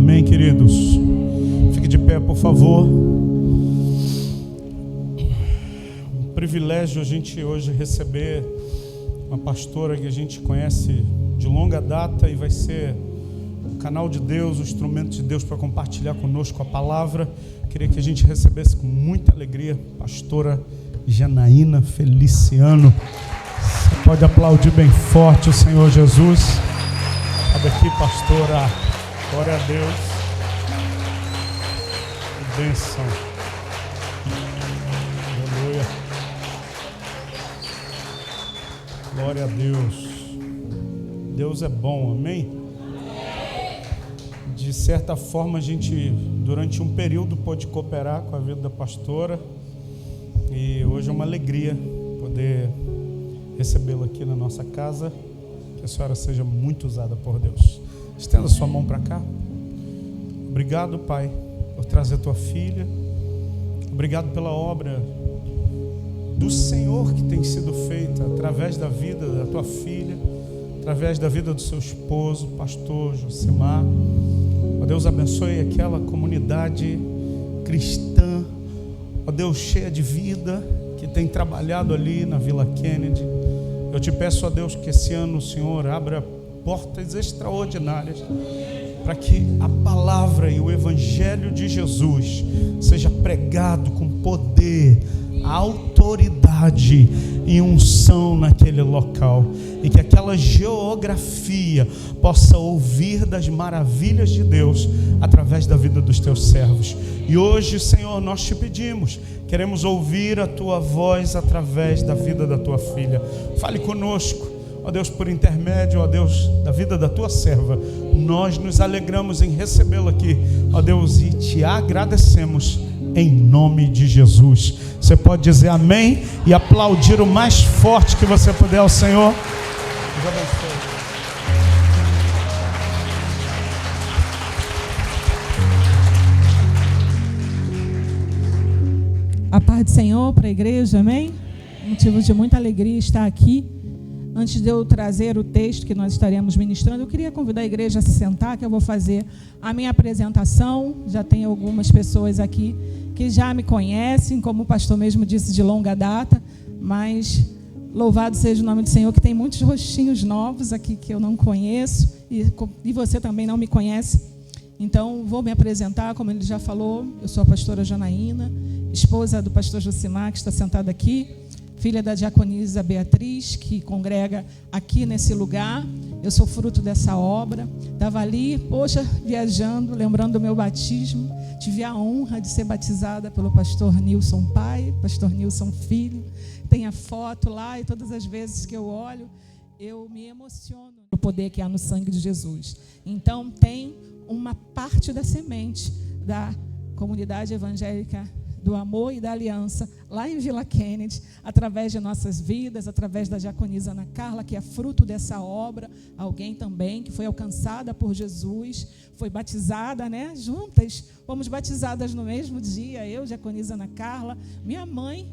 Amém, queridos? Fique de pé, por favor. Um privilégio a gente hoje receber uma pastora que a gente conhece de longa data e vai ser o canal de Deus, o instrumento de Deus para compartilhar conosco a palavra. Queria que a gente recebesse com muita alegria a pastora Janaína Feliciano. Você pode aplaudir bem forte o Senhor Jesus. Sabe aqui, pastora. Glória a Deus. Que bênção. Aleluia. Glória a Deus. Deus é bom, amém? De certa forma, a gente, durante um período, pôde cooperar com a vida da pastora. E hoje é uma alegria poder recebê-la aqui na nossa casa. Que a senhora seja muito usada por Deus. Estenda sua mão para cá. Obrigado, Pai, por trazer tua filha. Obrigado pela obra do Senhor que tem sido feita através da vida da tua filha, através da vida do seu esposo, pastor Josimar. Ó Deus, abençoe aquela comunidade cristã, ó Deus, cheia de vida, que tem trabalhado ali na Vila Kennedy. Eu te peço, ó Deus, que esse ano o Senhor abra portas extraordinárias para que a palavra e o evangelho de Jesus seja pregado com poder, autoridade e unção naquele local, e que aquela geografia possa ouvir das maravilhas de Deus através da vida dos teus servos. E hoje, Senhor, nós te pedimos, queremos ouvir a tua voz através da vida da tua filha. Fale conosco, ó Deus, por intermédio, ó Deus, da vida da tua serva. Nós nos alegramos em recebê-la aqui, ó Deus, e te agradecemos em nome de Jesus. Você pode dizer amém e aplaudir o mais forte que você puder ao Senhor. Deus abençoe. A paz do Senhor para a igreja, amém? Motivo de muita alegria estar aqui. Antes de eu trazer o texto que nós estaremos ministrando, eu queria convidar a igreja a se sentar, que eu vou fazer a minha apresentação. Já tem algumas pessoas aqui que já me conhecem, como o pastor mesmo disse, de longa data, mas louvado seja o nome do Senhor, que tem muitos rostinhos novos aqui que eu não conheço, e você também não me conhece. Então, vou me apresentar, como ele já falou, eu sou a pastora Janaína, esposa do pastor Josimar, que está sentado aqui, filha da diaconisa Beatriz, que congrega aqui nesse lugar. Eu sou fruto dessa obra. Estava ali, viajando, lembrando do meu batismo. Tive a honra de ser batizada pelo pastor Nilson pai, pastor Nilson filho. Tem a foto lá, e todas as vezes que eu olho, eu me emociono no poder que há no sangue de Jesus. Então, tem uma parte da semente da comunidade evangélica do amor e da aliança, lá em Vila Kennedy, através de nossas vidas, através da diaconisa Ana Carla, que é fruto dessa obra, alguém também que foi alcançada por Jesus, foi batizada, né? Juntas, fomos batizadas no mesmo dia, eu, diaconisa Ana Carla, minha mãe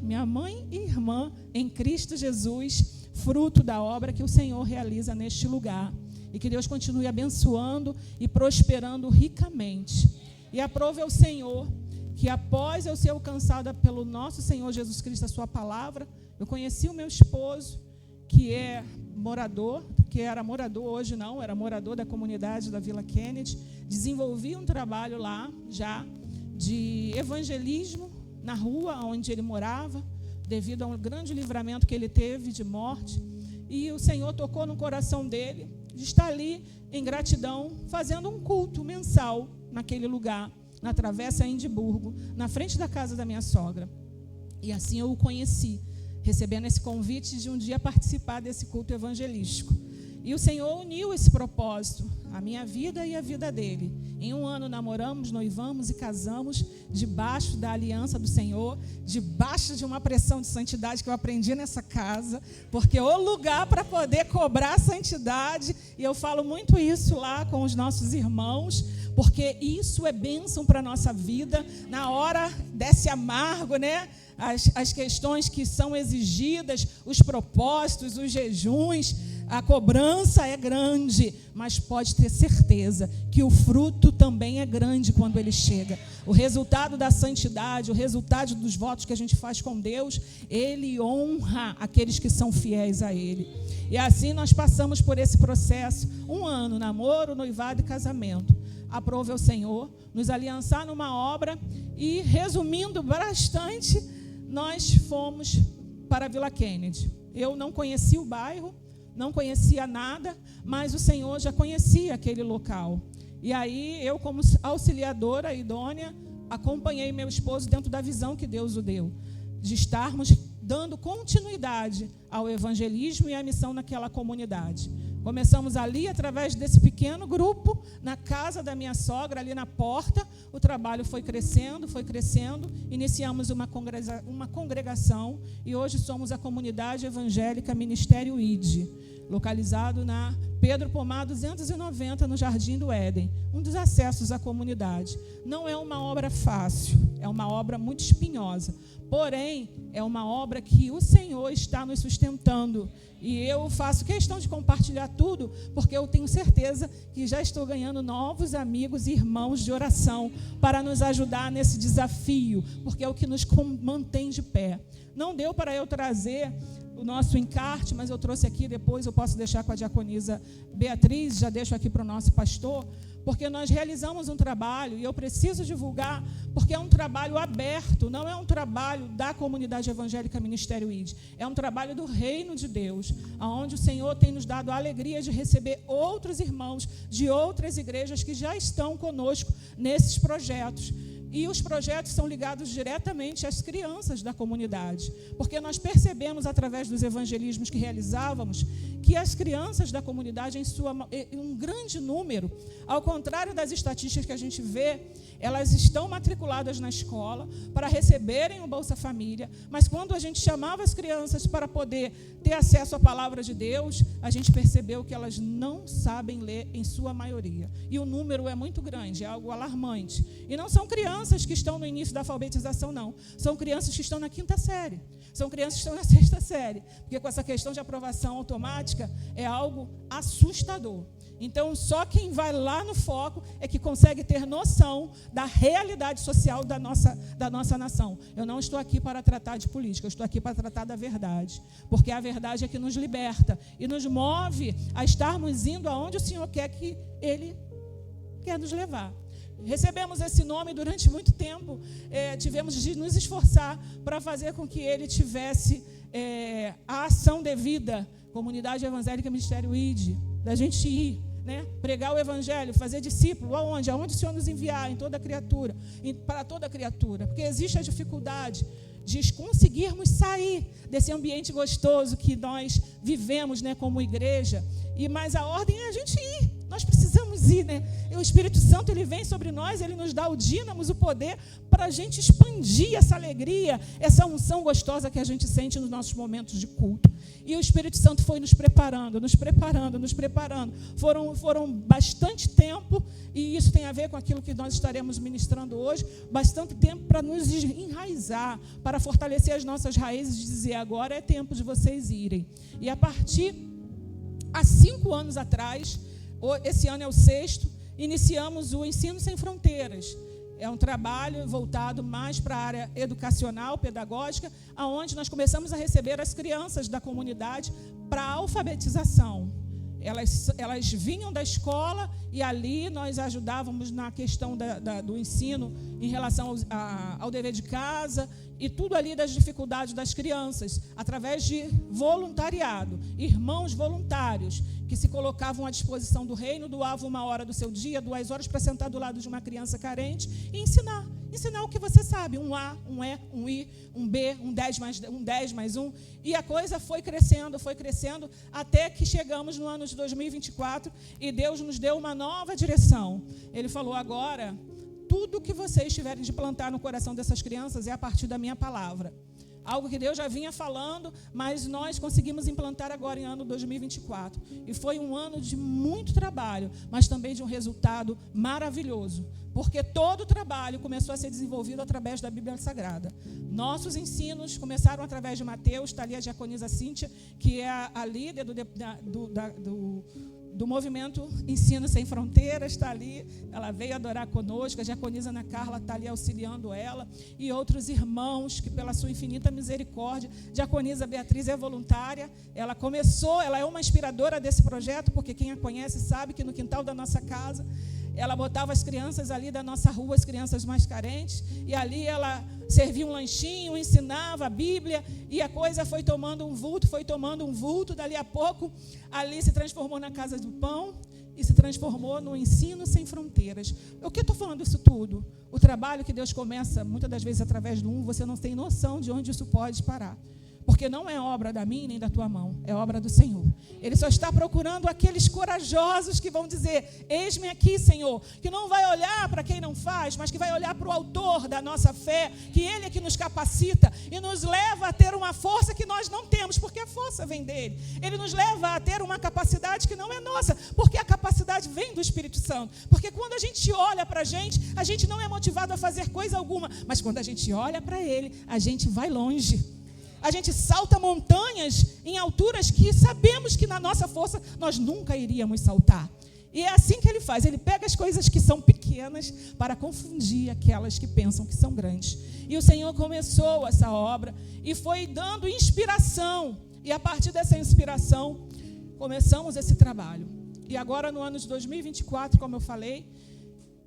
e irmã em Cristo Jesus, fruto da obra que o Senhor realiza neste lugar. E que Deus continue abençoando e prosperando ricamente. E aprove ao Senhor que após eu ser alcançada pelo nosso Senhor Jesus Cristo, a sua palavra, eu conheci o meu esposo, que era morador, hoje não, era morador da comunidade da Vila Kennedy, desenvolvi um trabalho lá, já, de evangelismo, na rua onde ele morava, devido a um grande livramento que ele teve de morte, e o Senhor tocou no coração dele, de estar ali, em gratidão, fazendo um culto mensal, naquele lugar, na Travessa Edimburgo, na frente da casa da minha sogra. E assim eu o conheci, recebendo esse convite de um dia participar desse culto evangelístico. E o Senhor uniu esse propósito, a minha vida e a vida dele. Em um ano namoramos, noivamos e casamos, debaixo da aliança do Senhor, debaixo de uma pressão de santidade que eu aprendi nessa casa, porque o lugar para poder cobrar santidade, e eu falo muito isso lá com os nossos irmãos, porque isso é bênção para a nossa vida. Na hora desse amargo, né? As questões que são exigidas, os propósitos, os jejuns, A cobrança é grande, mas pode ter certeza que o fruto também é grande quando ele chega. O resultado da santidade, o resultado dos votos que a gente faz com Deus, ele honra aqueles que são fiéis a ele. E assim nós passamos por esse processo, 1 ano, namoro, noivado e casamento. Aprove ao Senhor nos aliançar numa obra e, resumindo bastante, nós fomos para a Vila Kennedy. Eu não conhecia o bairro, não conhecia nada, mas o Senhor já conhecia aquele local. E aí eu, como auxiliadora idônea, acompanhei meu esposo dentro da visão que Deus o deu, de estarmos dando continuidade ao evangelismo e à missão naquela comunidade. Começamos ali, através desse pequeno grupo, na casa da minha sogra, ali na porta. O trabalho foi crescendo, iniciamos uma congregação e hoje somos a Comunidade Evangélica Ministério ID, localizado na Pedro Pomar 290, no Jardim do Éden, um dos acessos à comunidade. Não é uma obra fácil, é uma obra muito espinhosa, porém, é uma obra que o Senhor está nos sustentando. E eu faço questão de compartilhar tudo, porque eu tenho certeza que já estou ganhando novos amigos e irmãos de oração para nos ajudar nesse desafio, porque é o que nos mantém de pé. Não deu para eu trazer o nosso encarte, mas eu trouxe aqui, depois eu posso deixar com a diaconisa Beatriz, já deixo aqui para o nosso pastor, porque nós realizamos um trabalho, e eu preciso divulgar, porque é um trabalho aberto, não é um trabalho da Comunidade Evangélica Ministério ID, é um trabalho do Reino de Deus, onde o Senhor tem nos dado a alegria de receber outros irmãos de outras igrejas que já estão conosco nesses projetos. E os projetos são ligados diretamente às crianças da comunidade, porque nós percebemos, através dos evangelismos que realizávamos, que as crianças da comunidade, em um grande número, ao contrário das estatísticas que a gente vê, elas estão matriculadas na escola para receberem o Bolsa Família, mas quando a gente chamava as crianças para poder ter acesso à palavra de Deus, a gente percebeu que elas não sabem ler em sua maioria. E o número é muito grande, é algo alarmante. E não são crianças que estão no início da alfabetização, não. São crianças que estão na 5ª série. São crianças que estão na 6ª série. Porque com essa questão de aprovação automática é algo assustador. Então, só quem vai lá no foco é que consegue ter noção da realidade social da nossa nação. Eu não estou aqui para tratar de política, eu estou aqui para tratar da verdade. Porque a verdade é que nos liberta e nos move a estarmos indo aonde o Senhor quer que Ele quer nos levar. Recebemos esse nome durante muito tempo, tivemos de nos esforçar para fazer com que ele tivesse a ação devida, Comunidade Evangélica Ministério ID, da gente ir, né, pregar o Evangelho, fazer discípulo, aonde? Aonde o Senhor nos enviar, em toda criatura, para toda criatura, porque existe a dificuldade de conseguirmos sair desse ambiente gostoso que nós vivemos, né, como igreja, mas a ordem é a gente ir. Nós precisamos ir, né? E o Espírito Santo, ele vem sobre nós, ele nos dá o dínamos, o poder para a gente expandir essa alegria, essa unção gostosa que a gente sente nos nossos momentos de culto. E o Espírito Santo foi nos preparando. Foram bastante tempo, e isso tem a ver com aquilo que nós estaremos ministrando hoje, bastante tempo para nos enraizar, para fortalecer as nossas raízes, de dizer, agora é tempo de vocês irem. E a partir, há 5 anos atrás, esse ano é o 6º, iniciamos o Ensino Sem Fronteiras. É um trabalho voltado mais para a área educacional, pedagógica, onde nós começamos a receber as crianças da comunidade para a alfabetização. Elas vinham da escola e ali nós ajudávamos na questão do ensino em relação ao dever de casa e tudo ali das dificuldades das crianças, através de voluntariado, irmãos voluntários que se colocavam à disposição do reino, doavam 1 hora do seu dia, 2 horas para sentar do lado de uma criança carente e ensinar o que você sabe, um A, um E, um I, um B, um 10 mais 1, e a coisa foi crescendo, até que chegamos no ano de 2024 e Deus nos deu uma nova direção. Ele falou, agora, tudo que vocês tiverem de plantar no coração dessas crianças é a partir da minha palavra. Algo que Deus já vinha falando, mas nós conseguimos implantar agora em ano 2024. E foi um ano de muito trabalho, mas também de um resultado maravilhoso. Porque todo o trabalho começou a ser desenvolvido através da Bíblia Sagrada. Nossos ensinos começaram através de Mateus, está ali a diaconisa Cíntia, que é a líder do movimento Ensino Sem Fronteiras, está ali, ela veio adorar conosco, a diaconisa Ana Carla está ali auxiliando ela, e outros irmãos que pela sua infinita misericórdia, diaconisa Beatriz é voluntária, ela é uma inspiradora desse projeto, porque quem a conhece sabe que no quintal da nossa casa, ela botava as crianças ali da nossa rua, as crianças mais carentes, e ali ela servia um lanchinho, ensinava a Bíblia, e a coisa foi tomando um vulto, dali a pouco, ali se transformou na Casa do Pão, e se transformou no Ensino Sem Fronteiras. O que eu estou falando isso tudo? O trabalho que Deus começa, muitas das vezes através de você não tem noção de onde isso pode parar. Porque não é obra da minha nem da tua mão, é obra do Senhor. Ele só está procurando aqueles corajosos que vão dizer, eis-me aqui, Senhor, que não vai olhar para quem não faz, mas que vai olhar para o autor da nossa fé, que Ele é que nos capacita e nos leva a ter uma força que nós não temos, porque a força vem dEle. Ele nos leva a ter uma capacidade que não é nossa, porque a capacidade vem do Espírito Santo. Porque quando a gente olha para a gente não é motivado a fazer coisa alguma, mas quando a gente olha para Ele, a gente vai longe. A gente salta montanhas em alturas que sabemos que na nossa força nós nunca iríamos saltar. E é assim que Ele faz. Ele pega as coisas que são pequenas para confundir aquelas que pensam que são grandes. E o Senhor começou essa obra e foi dando inspiração. E a partir dessa inspiração, começamos esse trabalho. E agora, no ano de 2024, como eu falei,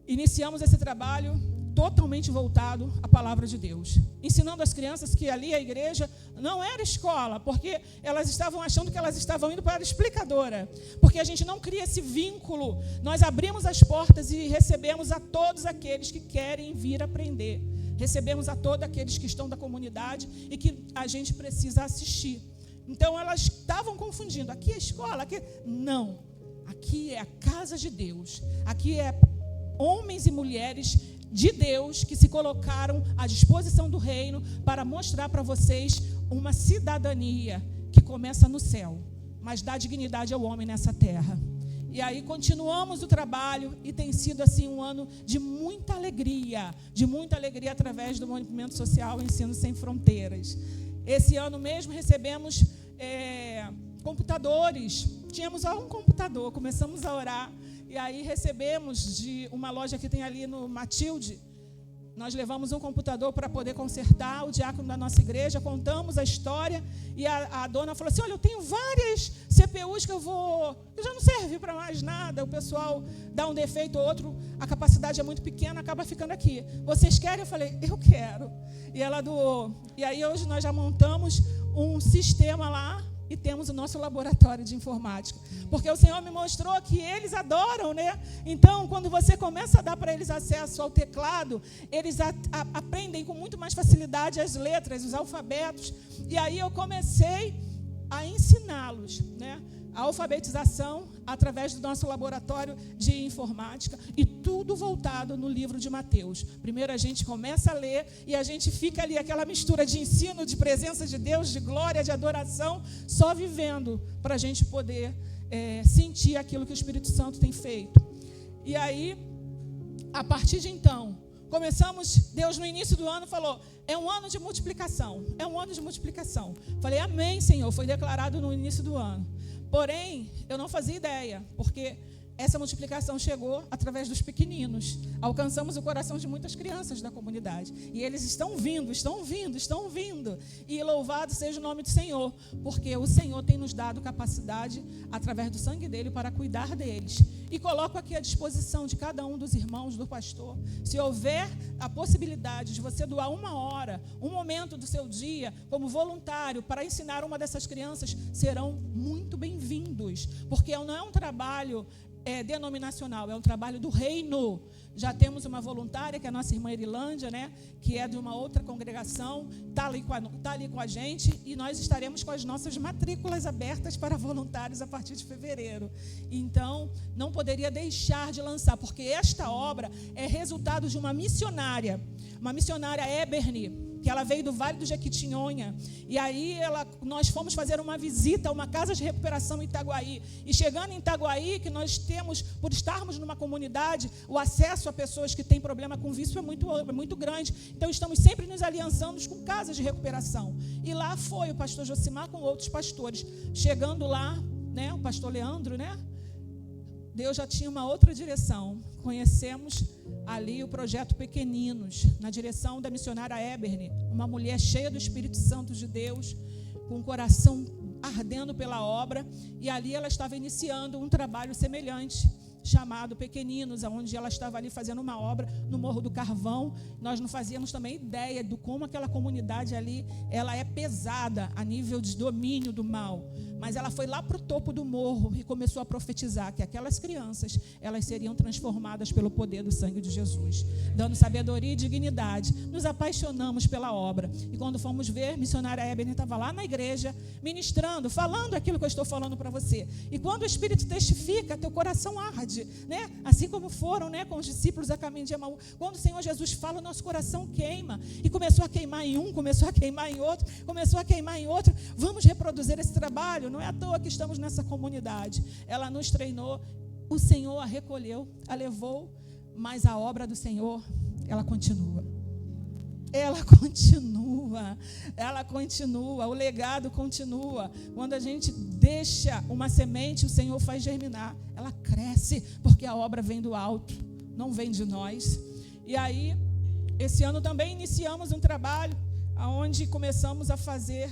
iniciamos esse trabalho totalmente voltado à palavra de Deus, ensinando as crianças que ali a igreja não era escola, porque elas estavam achando que elas estavam indo para a explicadora, porque a gente não cria esse vínculo. Nós abrimos as portas e recebemos a todos aqueles que querem vir aprender, recebemos a todos aqueles que estão da comunidade e que a gente precisa assistir. Então elas estavam confundindo, aqui é escola, aqui não, aqui é a casa de Deus, aqui é homens e mulheres de Deus que se colocaram à disposição do reino para mostrar para vocês uma cidadania que começa no céu, mas dá dignidade ao homem nessa terra. E aí continuamos o trabalho e tem sido assim um ano de muita alegria através do movimento social Ensino Sem Fronteiras. Esse ano mesmo recebemos computadores, tínhamos só um computador, começamos a orar. E aí recebemos de uma loja que tem ali no Matilde, nós levamos um computador para poder consertar, o diácono da nossa igreja, contamos a história, e a dona falou assim, olha, eu tenho várias CPUs que eu já não serve para mais nada, o pessoal dá um defeito ou outro, a capacidade é muito pequena, acaba ficando aqui. Vocês querem? Eu falei, eu quero. E ela doou. E aí hoje nós já montamos um sistema lá, e temos o nosso laboratório de informática. Porque o Senhor me mostrou que eles adoram, né? Então, quando você começa a dar para eles acesso ao teclado, eles aprendem com muito mais facilidade as letras, os alfabetos. E aí eu comecei a ensiná-los, né? A alfabetização através do nosso laboratório de informática e tudo voltado no livro de Mateus. Primeiro a gente começa a ler e a gente fica ali, aquela mistura de ensino, de presença de Deus, de glória, de adoração, só vivendo para a gente poder sentir aquilo que o Espírito Santo tem feito. E aí, a partir de então, começamos, Deus no início do ano falou, é um ano de multiplicação, é um ano de multiplicação. Falei, amém, Senhor, foi declarado no início do ano. Porém, eu não fazia ideia, porque essa multiplicação chegou através dos pequeninos. Alcançamos o coração de muitas crianças da comunidade. E eles estão vindo. E louvado seja o nome do Senhor, porque o Senhor tem nos dado capacidade, através do sangue dele, para cuidar deles. E coloco aqui à disposição de cada um dos irmãos, do pastor, se houver a possibilidade de você doar 1 hora, um momento do seu dia, como voluntário, para ensinar uma dessas crianças, serão muito bem-vindos, porque não é um trabalho denominacional, é um trabalho do reino. Já temos uma voluntária, que é a nossa irmã Erilândia, né, que é de uma outra congregação, está ali com a gente, e nós estaremos com as nossas matrículas abertas para voluntários a partir de fevereiro. Então, não poderia deixar de lançar, porque esta obra é resultado de uma missionária Eberni, que ela veio do Vale do Jequitinhonha. E aí nós fomos fazer uma visita a uma casa de recuperação em Itaguaí. E chegando em Itaguaí, que nós temos, por estarmos numa comunidade, o acesso a pessoas que têm problema com vício é muito grande. Então, estamos sempre nos aliançando com casas de recuperação. E lá foi o pastor Josimar com outros pastores. Chegando lá, né, o pastor Leandro, né? Deus já tinha uma outra direção. Conhecemos ali o projeto Pequeninos, na direção da missionária Eberne, uma mulher cheia do Espírito Santo de Deus, com o coração ardendo pela obra, e ali ela estava iniciando um trabalho semelhante, chamado Pequeninos, onde ela estava ali fazendo uma obra no Morro do Carvão. Nós não fazíamos também ideia de como aquela comunidade ali, ela é pesada a nível de domínio do mal, mas ela foi lá para o topo do morro e começou a profetizar que aquelas crianças, elas seriam transformadas pelo poder do sangue de Jesus, dando sabedoria e dignidade. Nos apaixonamos pela obra, e quando fomos ver, missionária Eberne estava lá na igreja, ministrando, falando aquilo que eu estou falando para você, e quando o Espírito testifica, teu coração arde, né? Assim como foram, né, com os discípulos a caminho de Emaús. Quando o Senhor Jesus fala, o nosso coração queima, e começou a queimar em um, começou a queimar em outro, começou a queimar em outro. Vamos reproduzir esse trabalho. Não é à toa que estamos nessa comunidade. Ela nos treinou, o Senhor a recolheu, a levou, mas a obra do Senhor, ela continua. Ela continua, o legado continua. Quando a gente deixa uma semente, o Senhor faz germinar, ela cresce, porque a obra vem do alto, não vem de nós. E aí, esse ano também iniciamos um trabalho, onde começamos a fazer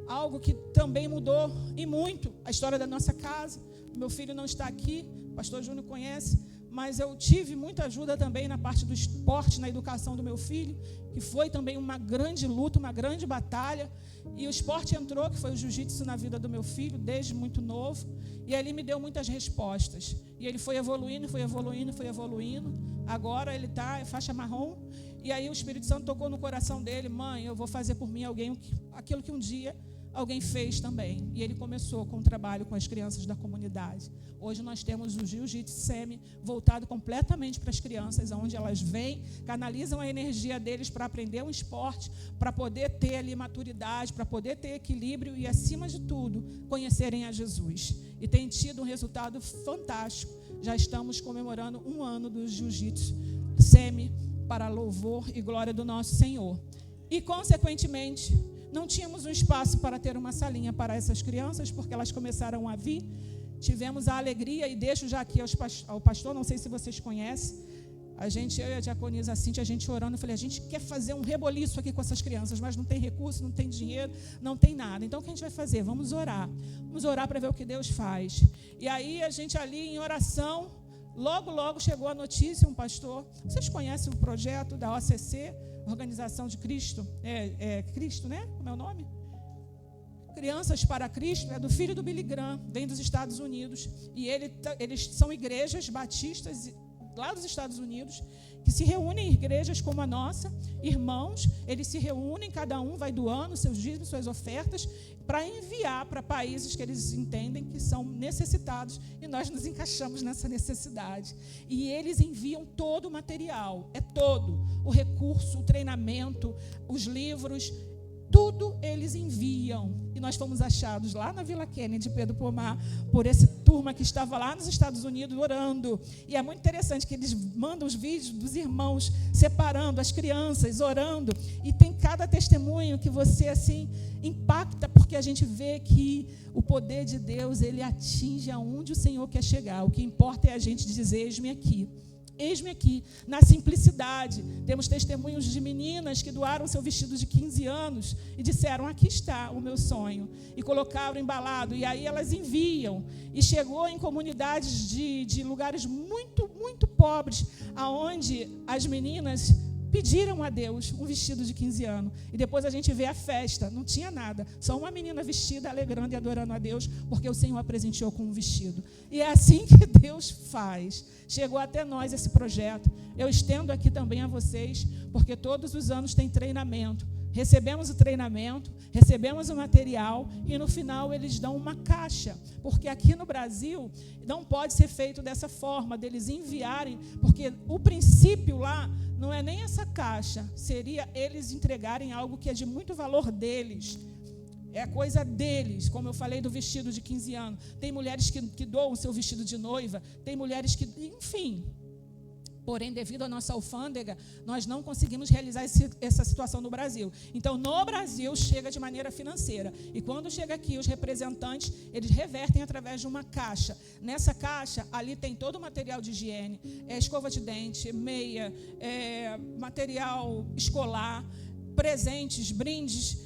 algo que também mudou, e muito, a história da nossa casa. Meu filho não está aqui, o pastor Júnior conhece, mas eu tive muita ajuda também na parte do esporte, na educação do meu filho, que foi também uma grande luta, uma grande batalha. E o esporte entrou, que foi o jiu-jitsu, na vida do meu filho, desde muito novo. E ali me deu muitas respostas. E ele foi evoluindo. Agora ele está faixa marrom. E aí o Espírito Santo tocou no coração dele: mãe, eu vou fazer por mim aquilo que um dia alguém fez também. E ele começou com o trabalho com as crianças da comunidade. Hoje nós temos o Jiu-Jitsu Semi voltado completamente para as crianças, onde elas vêm, canalizam a energia deles para aprender um esporte, para poder ter ali maturidade, para poder ter equilíbrio e, acima de tudo, conhecerem a Jesus. E tem tido um resultado fantástico. Já estamos comemorando 1 ano do Jiu-Jitsu Semi, para louvor e glória do nosso Senhor. E, consequentemente, não tínhamos um espaço para ter uma salinha para essas crianças, porque elas começaram a vir. Tivemos a alegria, e deixo já aqui ao pastor, não sei se vocês conhecem, eu e a diaconisa Cíntia, a gente orando, eu falei: a gente quer fazer um reboliço aqui com essas crianças, mas não tem recurso, não tem dinheiro, não tem nada. Então, o que a gente vai fazer? Vamos orar para ver o que Deus faz. E aí, a gente ali em oração, logo chegou a notícia, um pastor, vocês conhecem o projeto da OCC, Organização de Cristo, Cristo, né? Como é o nome? Crianças para Cristo, é do filho do Billy Graham, vem dos Estados Unidos, e eles são igrejas batistas lá dos Estados Unidos, que se reúnem em igrejas como a nossa, irmãos, eles se reúnem, cada um vai doando seus dízimos, suas ofertas, para enviar para países que eles entendem que são necessitados, e nós nos encaixamos nessa necessidade. E eles enviam todo o material, todo, o recurso, o treinamento, os livros, tudo eles enviam. E nós fomos achados lá na Vila Kennedy, Pedro Pomar, por essa turma que estava lá nos Estados Unidos orando. E é muito interessante que eles mandam os vídeos dos irmãos separando as crianças, orando. E tem cada testemunho que você assim impacta, porque a gente vê que o poder de Deus, ele atinge aonde o Senhor quer chegar. O que importa é a gente dizer: eis-me aqui. Eis-me aqui, na simplicidade. Temos testemunhos de meninas que doaram seu vestido de 15 anos e disseram: aqui está o meu sonho. E colocaram embalado, e aí elas enviam. E chegou em comunidades de lugares muito, muito pobres, aonde as meninas pediram a Deus um vestido de 15 anos. E depois a gente vê a festa, não tinha nada, só uma menina vestida, alegrando e adorando a Deus, porque o Senhor a presenteou com um vestido. E é assim que Deus faz. Chegou até nós esse projeto. Eu estendo aqui também a vocês, porque todos os anos tem treinamento recebemos o treinamento, recebemos o material e no final eles dão uma caixa, porque aqui no Brasil não pode ser feito dessa forma, deles enviarem, porque o princípio lá não é nem essa caixa, seria eles entregarem algo que é de muito valor deles, é coisa deles, como eu falei do vestido de 15 anos, tem mulheres que doam o seu vestido de noiva, tem mulheres que, enfim. Porém, devido à nossa alfândega, nós não conseguimos realizar essa situação no Brasil. Então, no Brasil, chega de maneira financeira. E quando chega aqui, os representantes, eles revertem através de uma caixa. Nessa caixa, ali tem todo o material de higiene, escova de dente, meia, material escolar, presentes, brindes.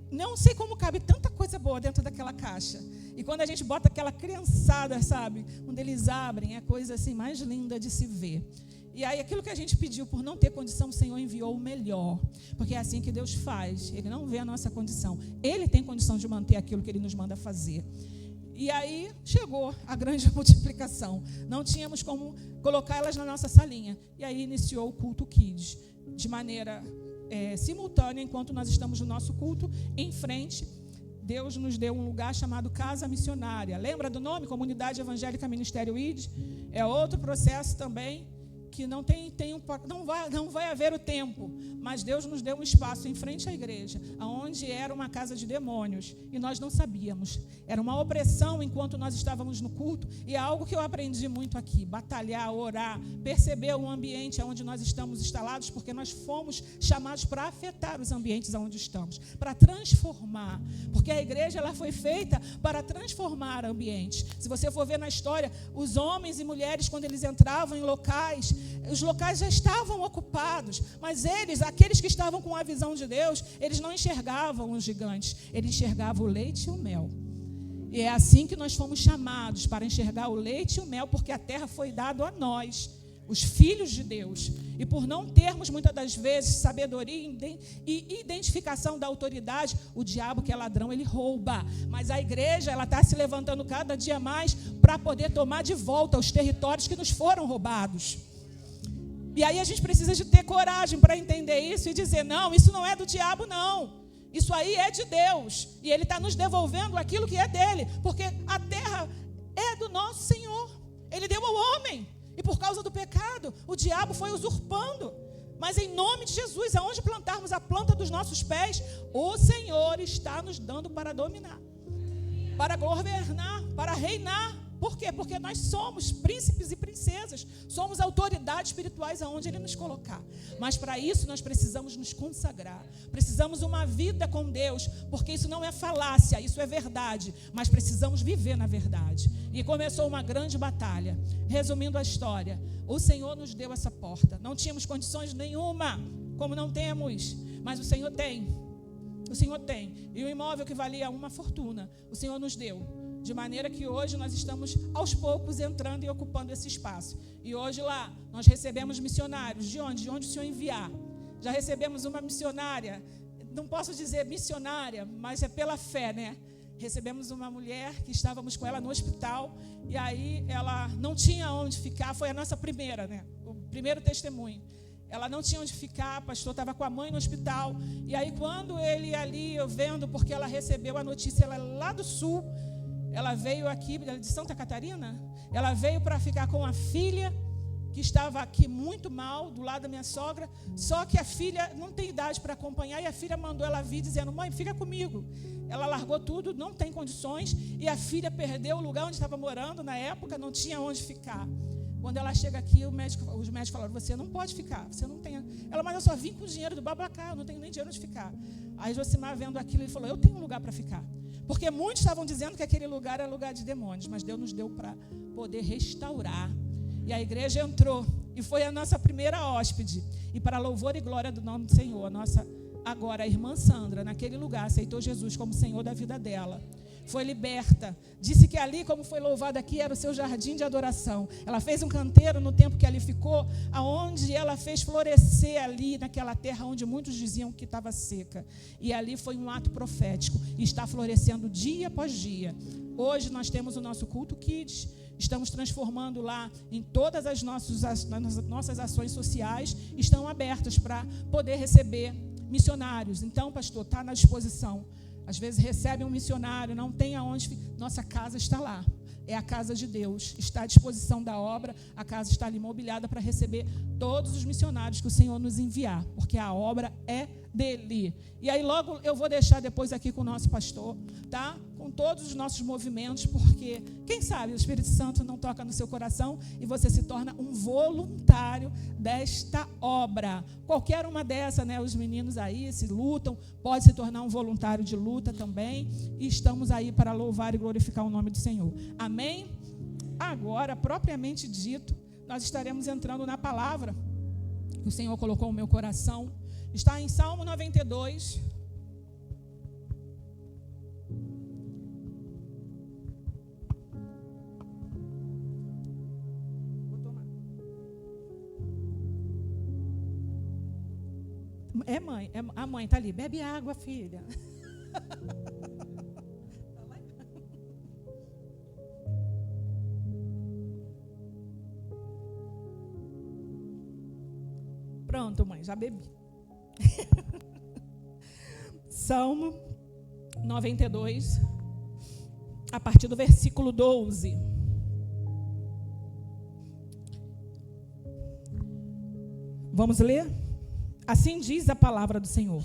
Não sei como cabe tanta coisa boa dentro daquela caixa. E quando a gente bota aquela criançada, sabe? Quando eles abrem, é a coisa assim mais linda de se ver. E aí, aquilo que a gente pediu por não ter condição, o Senhor enviou o melhor. Porque é assim que Deus faz. Ele não vê a nossa condição. Ele tem condição de manter aquilo que Ele nos manda fazer. E aí, chegou a grande multiplicação. Não tínhamos como colocá-las na nossa salinha. E aí, iniciou o culto Kids. De maneira simultânea, enquanto nós estamos no nosso culto, em frente, Deus nos deu um lugar chamado Casa Missionária. Lembra do nome? Comunidade Evangélica Ministério ID. É outro processo também, que não vai haver o tempo, mas Deus nos deu um espaço em frente à igreja, onde era uma casa de demônios, e nós não sabíamos, era uma opressão enquanto nós estávamos no culto, e é algo que eu aprendi muito aqui, batalhar, orar, perceber o ambiente onde nós estamos instalados, porque nós fomos chamados para afetar os ambientes onde estamos, para transformar, porque a igreja ela foi feita para transformar ambientes. Se você for ver na história, os homens e mulheres, quando eles entravam em locais, os locais já estavam ocupados, mas aqueles que estavam com a visão de Deus, eles não enxergavam os gigantes, eles enxergavam o leite e o mel. E é assim que nós fomos chamados, para enxergar o leite e o mel, porque a terra foi dada a nós, os filhos de Deus. E por não termos, muitas das vezes, sabedoria e identificação da autoridade, o diabo, que é ladrão, ele rouba. Mas a igreja, ela está se levantando cada dia mais para poder tomar de volta os territórios que nos foram roubados. E aí a gente precisa de ter coragem para entender isso e dizer, não, isso não é do diabo, não. Isso aí é de Deus. E Ele está nos devolvendo aquilo que é dele. Porque a terra é do nosso Senhor. Ele deu ao homem. E por causa do pecado, o diabo foi usurpando. Mas em nome de Jesus, aonde plantarmos a planta dos nossos pés, o Senhor está nos dando para dominar, para governar, para reinar. Por quê? Porque nós somos príncipes e princesas, somos autoridades espirituais aonde Ele nos colocar. Mas para isso nós precisamos nos consagrar, precisamos uma vida com Deus, porque isso não é falácia, isso é verdade, mas precisamos viver na verdade. E começou uma grande batalha. Resumindo a história, o Senhor nos deu essa porta. Não tínhamos condições nenhuma, como não temos, mas o Senhor tem. O Senhor tem. E o imóvel que valia uma fortuna, o Senhor nos deu. De maneira que hoje nós estamos, aos poucos, entrando e ocupando esse espaço. E hoje lá, nós recebemos missionários. De onde? De onde o Senhor enviar. Já recebemos uma missionária. Não posso dizer missionária, mas é pela fé, né? Recebemos uma mulher que estávamos com ela no hospital. E aí ela não tinha onde ficar. Foi a nossa primeira, né? O primeiro testemunho. Ela não tinha onde ficar, o pastor estava com a mãe no hospital. E aí quando ele ali, eu vendo, porque ela recebeu a notícia, ela é lá do sul. Ela veio aqui, de Santa Catarina, ela veio para ficar com a filha, que estava aqui muito mal, do lado da minha sogra, só que a filha não tem idade para acompanhar, e a filha mandou ela vir dizendo, mãe, fica comigo. Ela largou tudo, não tem condições, e a filha perdeu o lugar onde estava morando, na época, não tinha onde ficar. Quando ela chega aqui, os médicos falaram, você não pode ficar, você não tem... Ela, mas eu só vim com o dinheiro do Babacar, eu não tenho nem dinheiro de ficar. Aí Josimar, vendo aquilo, ele falou, eu tenho um lugar para ficar. Porque muitos estavam dizendo que aquele lugar era lugar de demônios, mas Deus nos deu para poder restaurar. E a igreja entrou, e foi a nossa primeira hóspede. E para louvor e glória do nome do Senhor, agora a irmã Sandra, naquele lugar, aceitou Jesus como Senhor da vida dela. Foi liberta, disse que ali, como foi louvado aqui, era o seu jardim de adoração. Ela fez um canteiro no tempo que ali ficou, aonde ela fez florescer ali, naquela terra onde muitos diziam que estava seca. E ali foi um ato profético, e está florescendo dia após dia. Hoje nós temos o nosso culto Kids, estamos transformando lá em todas as nossas ações sociais, estão abertas para poder receber missionários. Então, pastor, está na disposição. Às vezes recebe um missionário, não tem aonde, nossa casa está lá. É a casa de Deus, está à disposição da obra, a casa está ali mobiliada para receber todos os missionários que o Senhor nos enviar, porque a obra é dele. E aí logo eu vou deixar depois aqui com o nosso pastor, tá? Com todos os nossos movimentos, porque quem sabe o Espírito Santo não toca no seu coração e você se torna um voluntário desta obra. Qualquer uma dessa, né? Os meninos aí se lutam, pode se tornar um voluntário de luta também, e estamos aí para louvar e glorificar o nome do Senhor. Amém? Agora, propriamente dito, nós estaremos entrando na palavra que o Senhor colocou no meu coração. Está em Salmo 92. Vou tomar. Mãe, a mãe está ali. Bebe água, filha. Pronto, mãe, já bebi. Salmo 92, a partir do versículo 12. Vamos ler? Assim diz a palavra do Senhor: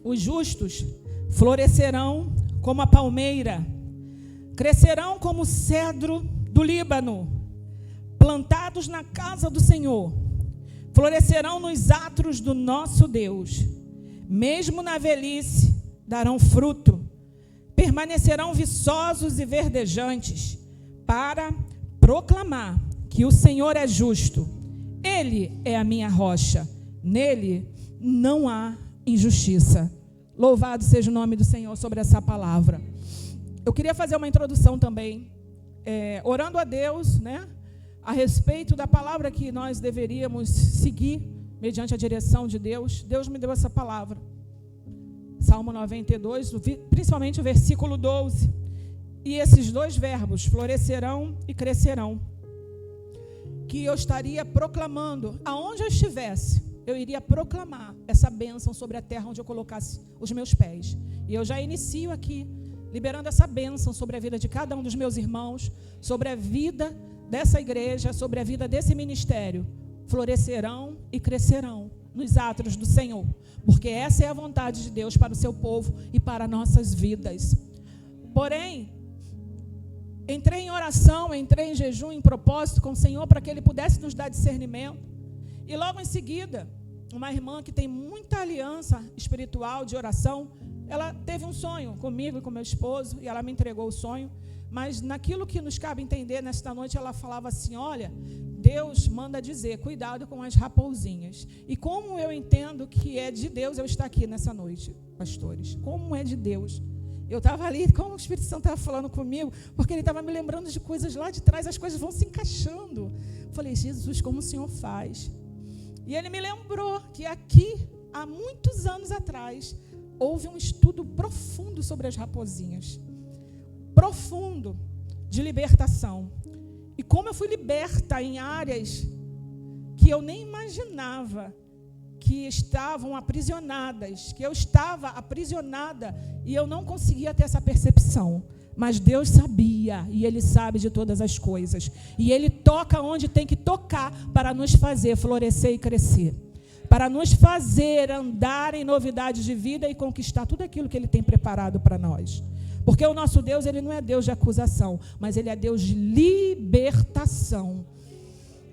os justos florescerão como a palmeira, crescerão como o cedro do Líbano, plantados na casa do Senhor. Florescerão nos átrios do nosso Deus. Mesmo na velhice darão fruto. Permanecerão viçosos e verdejantes, para proclamar que o Senhor é justo. Ele é a minha rocha. Nele não há injustiça. Louvado seja o nome do Senhor sobre essa palavra. Eu queria fazer uma introdução também, orando a Deus, né? A respeito da palavra que nós deveríamos seguir, mediante a direção de Deus. Deus me deu essa palavra. Salmo 92, principalmente o versículo 12. E esses dois verbos, florescerão e crescerão, que eu estaria proclamando, aonde eu estivesse, eu iria proclamar essa bênção sobre a terra onde eu colocasse os meus pés. E eu já inicio aqui, liberando essa bênção sobre a vida de cada um dos meus irmãos, sobre a vida dessa igreja, sobre a vida desse ministério. Florescerão e crescerão nos átrios do Senhor, porque essa é a vontade de Deus para o seu povo e para nossas vidas. Porém, entrei em oração, entrei em jejum, em propósito com o Senhor, para que Ele pudesse nos dar discernimento. E logo em seguida, uma irmã que tem muita aliança espiritual de oração, ela teve um sonho comigo e com meu esposo, e ela me entregou o sonho. Mas naquilo que nos cabe entender nesta noite, ela falava assim: olha, Deus manda dizer, cuidado com as raposinhas. E como eu entendo que é de Deus eu estar aqui nessa noite, pastores? Como é de Deus? Eu estava ali, como o Espírito Santo estava falando comigo, porque ele estava me lembrando de coisas lá de trás, as coisas vão se encaixando. Eu falei: Jesus, como o Senhor faz? E ele me lembrou que aqui, há muitos anos atrás, houve um estudo profundo sobre as raposinhas. Profundo, de libertação. E como eu fui liberta em áreas que eu nem imaginava que estavam aprisionadas, que eu estava aprisionada e eu não conseguia ter essa percepção. Mas Deus sabia, e Ele sabe de todas as coisas. E Ele toca onde tem que tocar para nos fazer florescer e crescer. Para nos fazer andar em novidades de vida e conquistar tudo aquilo que Ele tem preparado para nós. Porque o nosso Deus, Ele não é Deus de acusação, mas Ele é Deus de libertação.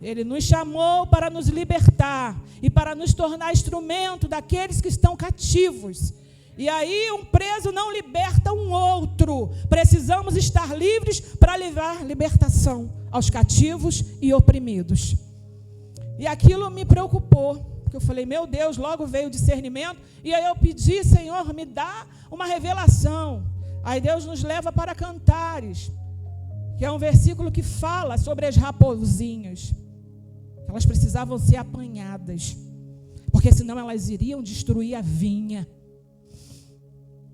Ele nos chamou para nos libertar e para nos tornar instrumento daqueles que estão cativos. E aí um preso não liberta um outro. Precisamos estar livres para levar libertação aos cativos e oprimidos. E aquilo me preocupou, porque eu falei: meu Deus, logo veio o discernimento. E aí eu pedi: Senhor, me dá uma revelação. Aí Deus nos leva para Cantares, que é um versículo que fala sobre as raposinhas. Elas precisavam ser apanhadas, porque senão elas iriam destruir a vinha.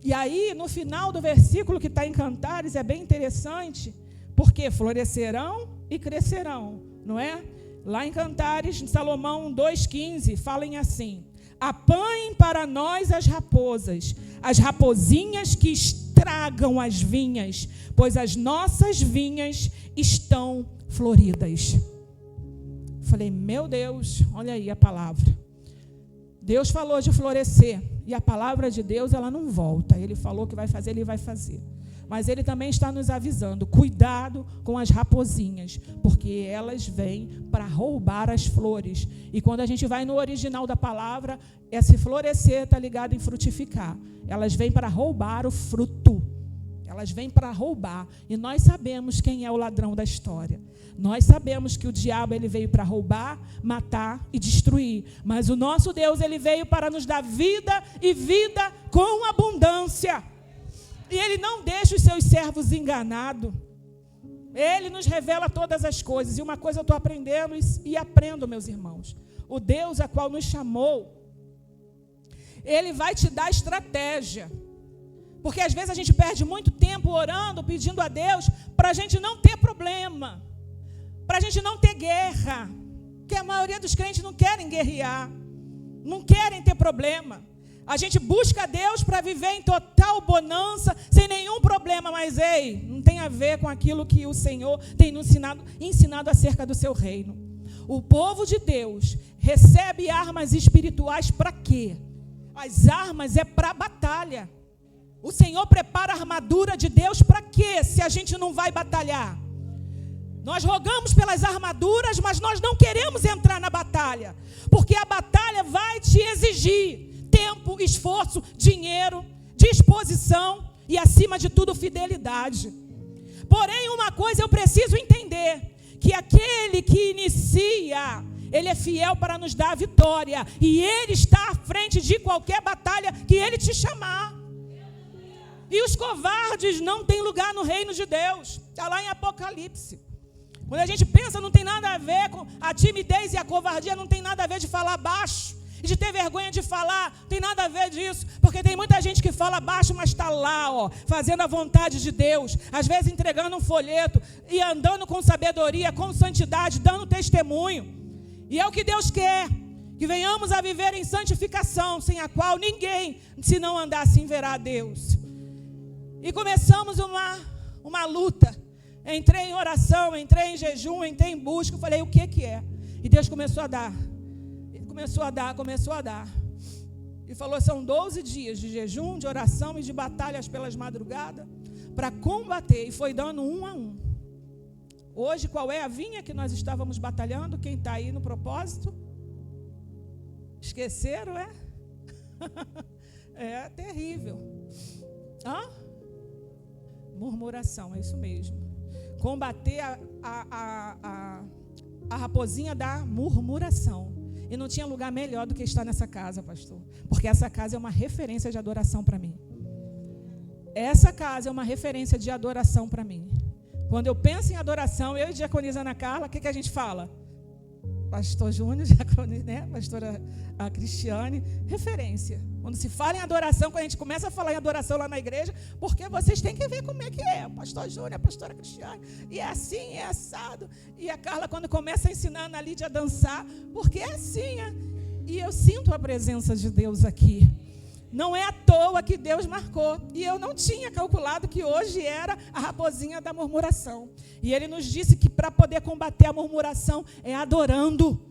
E aí, no final do versículo que está em Cantares, é bem interessante, porque florescerão e crescerão, não é? Lá em Cantares, em Salomão 2,15, falem assim: Apanhem para nós as raposas, as rapozinhas que estragam as vinhas, pois as nossas vinhas estão floridas. Falei, meu Deus, olha aí a palavra. Deus falou de florescer, e a palavra de Deus, ela não volta. Ele falou que vai fazer, ele vai fazer. Mas ele também está nos avisando, cuidado com as rapozinhas, porque elas vêm para roubar as flores. E quando a gente vai no original da palavra, esse florescer está ligado em frutificar. Elas vêm para roubar o fruto. Elas vêm para roubar. E nós sabemos quem é o ladrão da história. Nós sabemos que o diabo ele veio para roubar, matar e destruir. Mas o nosso Deus ele veio para nos dar vida e vida com abundância. E Ele não deixa os seus servos enganados. Ele nos revela todas as coisas. E uma coisa eu estou aprendendo e aprendo, meus irmãos. O Deus a qual nos chamou, Ele vai te dar estratégia. Porque às vezes a gente perde muito tempo orando, pedindo a Deus, para a gente não ter problema. Para a gente não ter guerra. Porque a maioria dos crentes não querem guerrear. Não querem ter problema. A gente busca Deus para viver em total bonança, sem nenhum problema, mas não tem a ver com aquilo que o Senhor tem nos ensinado acerca do seu reino. O povo de Deus recebe armas espirituais para quê? As armas é para a batalha. O Senhor prepara a armadura de Deus para quê, se a gente não vai batalhar? Nós rogamos pelas armaduras, mas nós não queremos entrar na batalha, porque a batalha vai te exigir tempo, esforço, dinheiro, disposição e, acima de tudo, fidelidade. Porém, uma coisa eu preciso entender, que aquele que inicia, Ele é fiel para nos dar a vitória, e Ele está à frente de qualquer batalha que Ele te chamar. E os covardes não têm lugar no reino de Deus. Está lá em Apocalipse. Quando a gente pensa, não tem nada a ver com a timidez e a covardia, não tem nada a ver de falar baixo e de ter vergonha de falar, não tem nada a ver disso, porque tem muita gente que fala baixo, mas está lá, fazendo a vontade de Deus, às vezes entregando um folheto e andando com sabedoria, com santidade, dando testemunho. E é o que Deus quer, que venhamos a viver em santificação, sem a qual ninguém, se não andar assim, verá a Deus. E começamos uma luta. Entrei em oração, entrei em jejum, entrei em busca. Eu falei, o que é? E Deus começou a dar. Ele começou a dar. E falou, são 12 dias de jejum, de oração e de batalhas pelas madrugadas para combater. E foi dando um a um. Hoje, qual é a vinha que nós estávamos batalhando? Quem está aí no propósito? Esqueceram, é? É terrível. Murmuração, é isso mesmo. Combater a raposinha da murmuração. E não tinha lugar melhor do que estar nessa casa, pastor. Porque essa casa é uma referência de adoração para mim. Essa casa é uma referência de adoração para mim. Quando eu penso em adoração, eu e Diaconisa Ana Carla, o que a gente fala? Pastor Júnior, né? Pastora Cristiane, referência. Quando se fala em adoração, quando a gente começa a falar em adoração lá na igreja, porque vocês têm que ver como é que é. O pastor Júnior, a pastora Cristiane, e é assim, é assado. E a Carla, quando começa ensinando a Lídia a dançar, porque é assim, E eu sinto a presença de Deus aqui. Não é à toa que Deus marcou. E eu não tinha calculado que hoje era a raposinha da murmuração. E Ele nos disse que para poder combater a murmuração é adorando.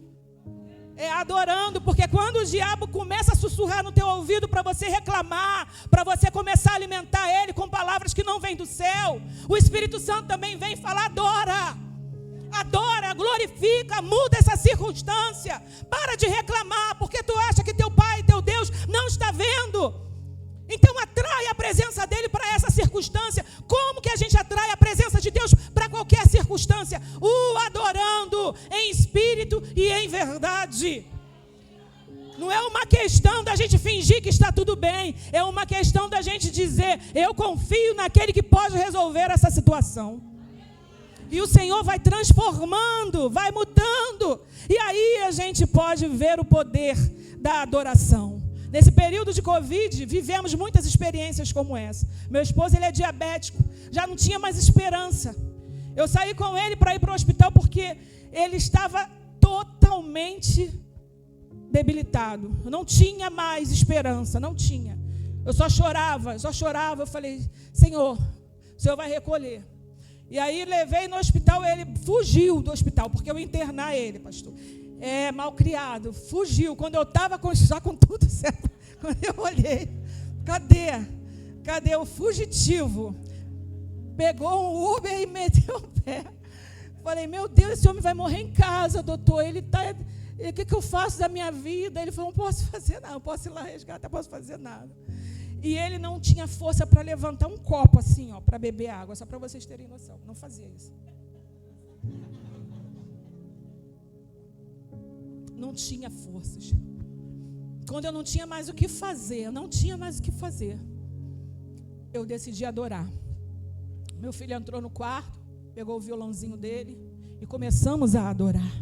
É adorando, porque quando o diabo começa a sussurrar no teu ouvido para você reclamar, para você começar a alimentar ele com palavras que não vêm do céu, o Espírito Santo também vem falar, adora. Adora, glorifica, muda essa circunstância. Para de reclamar, porque tu acha que teu pai, teu Deus não está vendo. Então atrai a presença dele para essa circunstância. Como que a gente atrai a presença de Deus para qualquer circunstância? O adorando em espírito e em verdade. Não é uma questão da gente fingir que está tudo bem. É uma questão da gente dizer, eu confio naquele que pode resolver essa situação. E o Senhor vai transformando, vai mudando. E aí a gente pode ver o poder da adoração. Nesse período de Covid, vivemos muitas experiências como essa. Meu esposo, ele é diabético. Já não tinha mais esperança. Eu saí com ele para ir para o hospital porque ele estava totalmente debilitado. Eu não tinha mais esperança, não tinha. Eu só chorava. Eu falei, Senhor, o Senhor vai recolher. E aí levei no hospital, ele fugiu do hospital, porque eu ia internar ele, pastor. Malcriado, fugiu. Quando eu estava já com tudo certo, quando eu olhei, cadê o fugitivo? Pegou um Uber e meteu o pé. Falei, meu Deus, esse homem vai morrer em casa, doutor. O que eu faço da minha vida? Ele falou, não posso fazer nada, não posso ir lá resgatar, não posso fazer nada. E ele não tinha força para levantar um copo assim, para beber água, só para vocês terem noção. Não fazia isso. Não tinha forças. Quando eu não tinha mais o que fazer, eu decidi adorar. Meu filho entrou no quarto, pegou o violãozinho dele e começamos a adorar.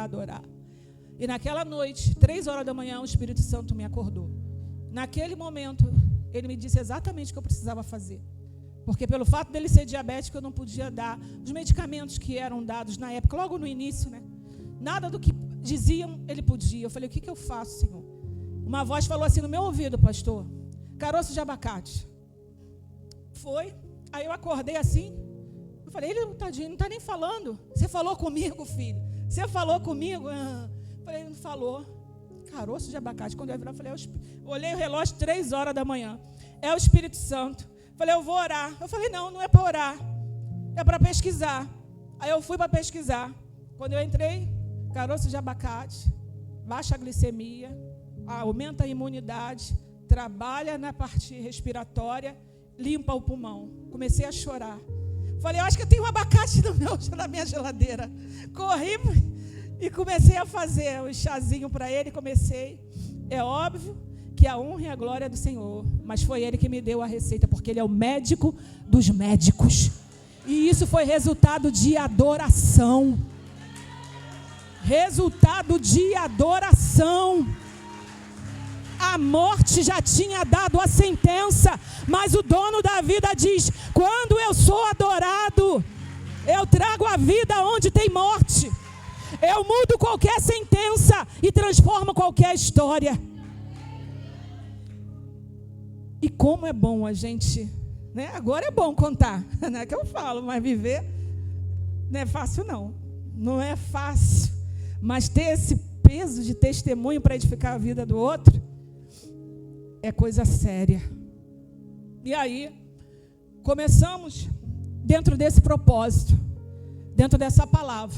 Adorar. E naquela noite, 3h da manhã, o Espírito Santo me acordou. Naquele momento, ele me disse exatamente o que eu precisava fazer. Porque pelo fato dele ser diabético, eu não podia dar os medicamentos que eram dados na época, logo no início, né? Nada do que diziam, ele podia. Eu falei, o que eu faço, Senhor? Uma voz falou assim no meu ouvido, pastor, caroço de abacate. Foi. Aí eu acordei assim. Eu falei, ele, tadinho, não está nem falando. Você falou comigo, filho? Você falou comigo? Eu falei, ele não falou. Caroço de abacate. Quando eu virar, eu falei, olhei o relógio, 3h da manhã. É o Espírito Santo. Eu falei, eu vou orar. Eu falei, não é para orar. É para pesquisar. Aí eu fui para pesquisar. Quando eu entrei, caroço de abacate, baixa a glicemia, aumenta a imunidade, trabalha na parte respiratória, limpa o pulmão. Comecei a chorar. Falei, eu acho que eu tenho um abacate na minha geladeira. Corri e comecei a fazer o chazinho para ele. É óbvio que a honra e a glória é do Senhor, mas foi Ele que me deu a receita, porque Ele é o médico dos médicos. E isso foi resultado de adoração. A morte já tinha dado a sentença, mas o dono da vida diz, quando eu sou adorado, eu trago a vida onde tem morte. Eu mudo qualquer sentença e transformo qualquer história. E como é bom a gente, né? Agora é bom contar, não é que eu falo, mas viver não é fácil não. Não é fácil, mas ter esse peso de testemunho para edificar a vida do outro é coisa séria. E aí, começamos dentro desse propósito, dentro dessa palavra.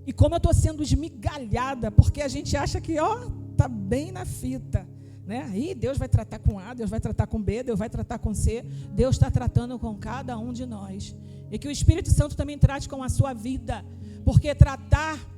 E como eu estou sendo esmigalhada, porque a gente acha que, está bem na fita, né? Aí Deus vai tratar com A, Deus vai tratar com B, Deus vai tratar com C. Deus está tratando com cada um de nós. E que o Espírito Santo também trate com a sua vida. Porque